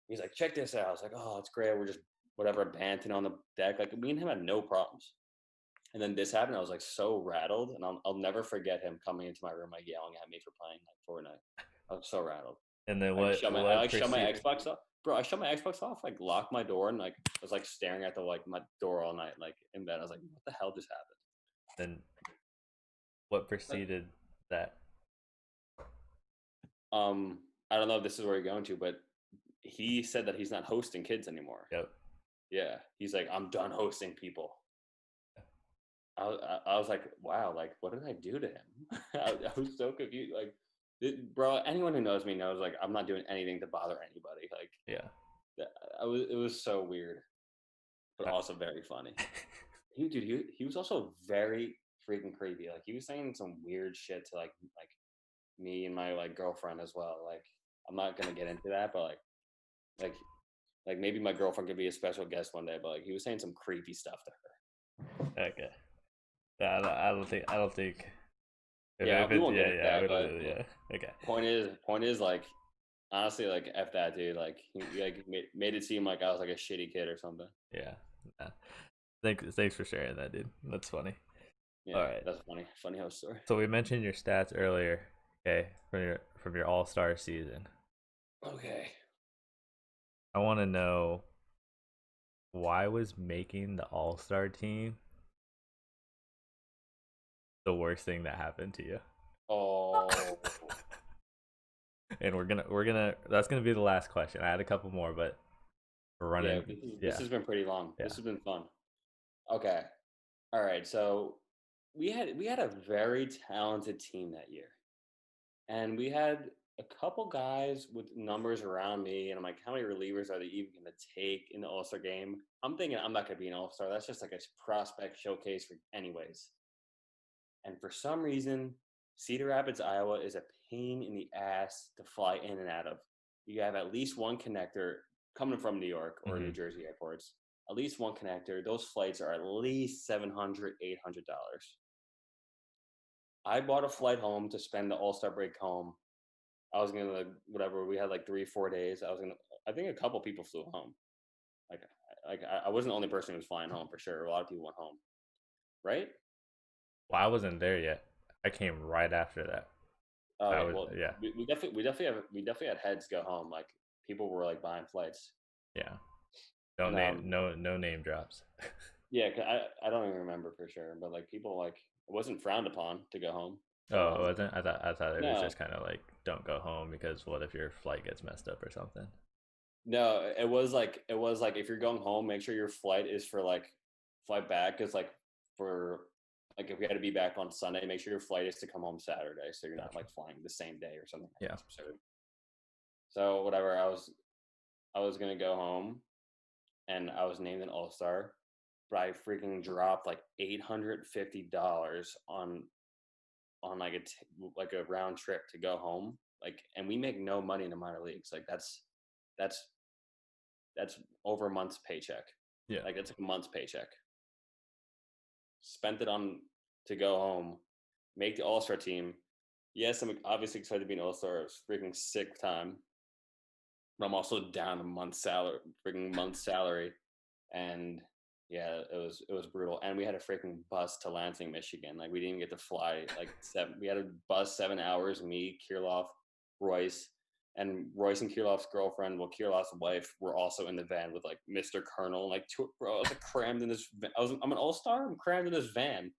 He's like, check this out. I was like, oh, it's great. We're just whatever banting on the deck. Like, me and him had no problems. And then this happened. I was like so rattled, and I'll never forget him coming into my room like yelling at me for playing like Fortnite. I was so rattled. And then I shut my Xbox off, bro. I shut my Xbox off, like locked my door, and like was like staring at my door all night, like in bed. I was like, what the hell just happened? Then what preceded that? I don't know if this is where you're going to, but he said that he's not hosting kids anymore. Yep. Yeah, he's like, I'm done hosting people. I was like, wow, like, what did I do to him? I was so confused. Like, bro, anyone who knows me knows, like, I'm not doing anything to bother anybody. Like, it was so weird, but also very funny. He was also very freaking creepy. Like, he was saying some weird shit to like me and my like girlfriend as well. Like, I'm not gonna get into that, but like maybe my girlfriend could be a special guest one day. But like, he was saying some creepy stuff to her. Okay. I don't think. Yeah, we won't get into that. But Okay. Point is, like, honestly, like, F that dude. Like, he like made it seem like I was like a shitty kid or something. Yeah. Thanks for sharing that, dude. That's funny. Yeah, all right, that's funny house story. So we mentioned your stats earlier. Okay, from your All-Star season. Okay. I want to know, why was making the All-Star team the worst thing that happened to you? Oh. And that's gonna be the last question. I had a couple more, but we're running. This has been pretty long. Yeah. This has been fun. Okay. All right. So we had a very talented team that year. And we had a couple guys with numbers around me, and I'm like, how many relievers are they even going to take in the All-Star game? I'm thinking I'm not going to be an All-Star. That's just like a prospect showcase for anyways. And for some reason, Cedar Rapids, Iowa is a pain in the ass to fly in and out of. You have at least one connector coming from New York or New Jersey airports. At least one connector. Those flights are at least $700, $800. I bought a flight home to spend the All-Star break home. I was gonna whatever. We had like 3-4 days. I think a couple people flew home. I wasn't the only person who was flying home for sure. A lot of people went home, right? Well, I wasn't there yet. I came right after that. Oh, yeah. We definitely had heads go home. Like people were like buying flights. Yeah. No name drops. Yeah, I don't even remember for sure, but like people like it wasn't frowned upon to go home. Oh, it wasn't? I thought it was just kind of like don't go home because what if your flight gets messed up or something? No, it was like if you're going home, make sure your flight is for like flight back because like for like if we had to be back on Sunday, make sure your flight is to come home Saturday, so you're not like flying the same day or something. Yeah. Absurd. So whatever, I was gonna go home, and I was named an All-Star, but I freaking dropped like $850 on like a round trip to go home. Like, and we make no money in the minor leagues. Like that's over a month's paycheck. Yeah. Like it's a month's paycheck. Spent it on to go home, make the All-Star team. Yes, I'm obviously excited to be an All-Star. It was freaking sick time. But I'm also down a month's salary. And yeah, it was brutal. And we had a freaking bus to Lansing, Michigan. Like we didn't even get to fly we had a bus 7 hours, me, Kirilov, Royce, and Royce and Kirilov's girlfriend, Kirilov's wife, were also in the van with like Mr. Colonel. Like, bro, I was like crammed in this. I'm an All-Star. I'm crammed in this van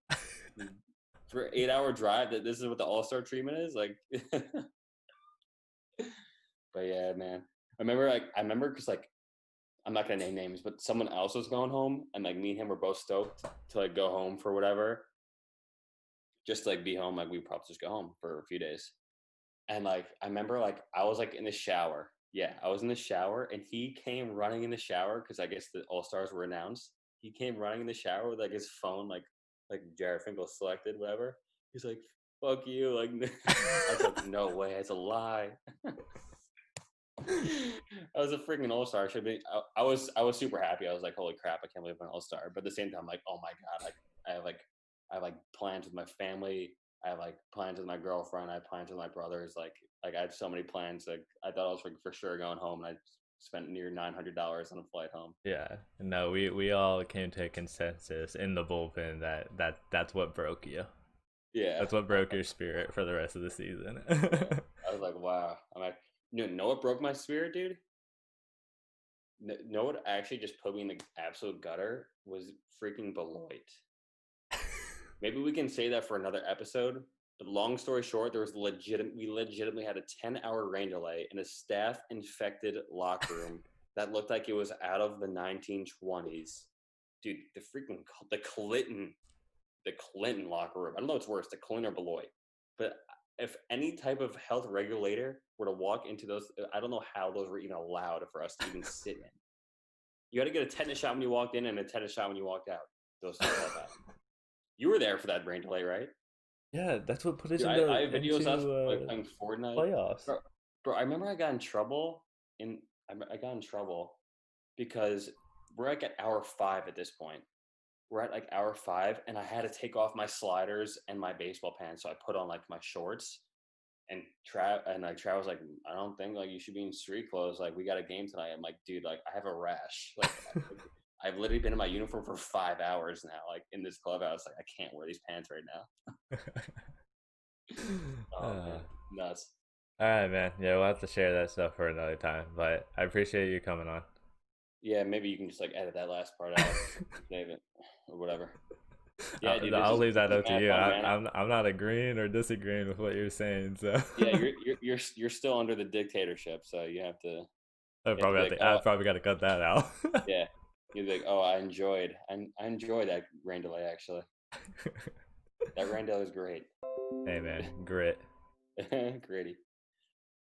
for an 8-hour drive. That this is what the All-Star treatment is like. But yeah, man, I remember because like I'm not gonna name names, but someone else was going home, and like me and him were both stoked to like go home for whatever, just to, like be home. Like we probably just go home for a few days. And like I remember like I was like in the shower. Yeah, I was in the shower and he came running in the shower because I guess the All-Stars were announced. He came running in the shower with like his phone, like Jared Finkel selected, whatever. He's like, fuck you. Like I was like, no way, it's a lie. I was a freaking All-Star. I was super happy. I was like, holy crap, I can't believe I'm an All-Star. But at the same time, like, oh my God, like I have plans with my family. I have like plans with my girlfriend. I have plans with my brothers. Like I had so many plans. Like I thought I was like for sure going home, and I spent near $900 on a flight home. Yeah, no, we all came to a consensus in the bullpen that's what broke you. Yeah, that's what broke your spirit for the rest of the season. I was like, wow. I'm like, know what broke my spirit, dude? Know what actually just put me in the absolute gutter was freaking Beloit. Maybe we can say that for another episode. But long story short, we legitimately had a 10-hour rain delay in a staff-infected locker room that looked like it was out of the 1920s. Dude, the Clinton locker room. I don't know what's worse, the Clinton or Beloit. But if any type of health regulator were to walk into those, I don't know how those were even allowed for us to even sit in. You had to get a tetanus shot when you walked in and a tetanus shot when you walked out. Those things like that. You were there for that rain delay, right? Yeah, that's what put us I have videos of us like playing Fortnite playoffs. Bro, I remember I got in trouble because we're like at hour 5 at this point. We're at like hour 5, and I had to take off my sliders and my baseball pants, so I put on like my shorts. And Trav was like, I don't think like you should be in street clothes. Like we got a game tonight. I'm like, dude, like I have a rash. Like I've literally been in my uniform for 5 hours now. Like in this clubhouse, like I can't wear these pants right now. Oh man, nuts. All right, man. Yeah, we'll have to share that stuff for another time. But I appreciate you coming on. Yeah, maybe you can just like edit that last part out, save it, or whatever. Yeah, dude, I'll leave that up to mad you. fun, man. I'm not agreeing or disagreeing with what you're saying. So Yeah, you're still under the dictatorship, so you have to. I probably Like, I probably got to cut that out. yeah, you'd be like, oh, I enjoyed that rain delay actually. That rain delay was great. Hey man, grit. Gritty.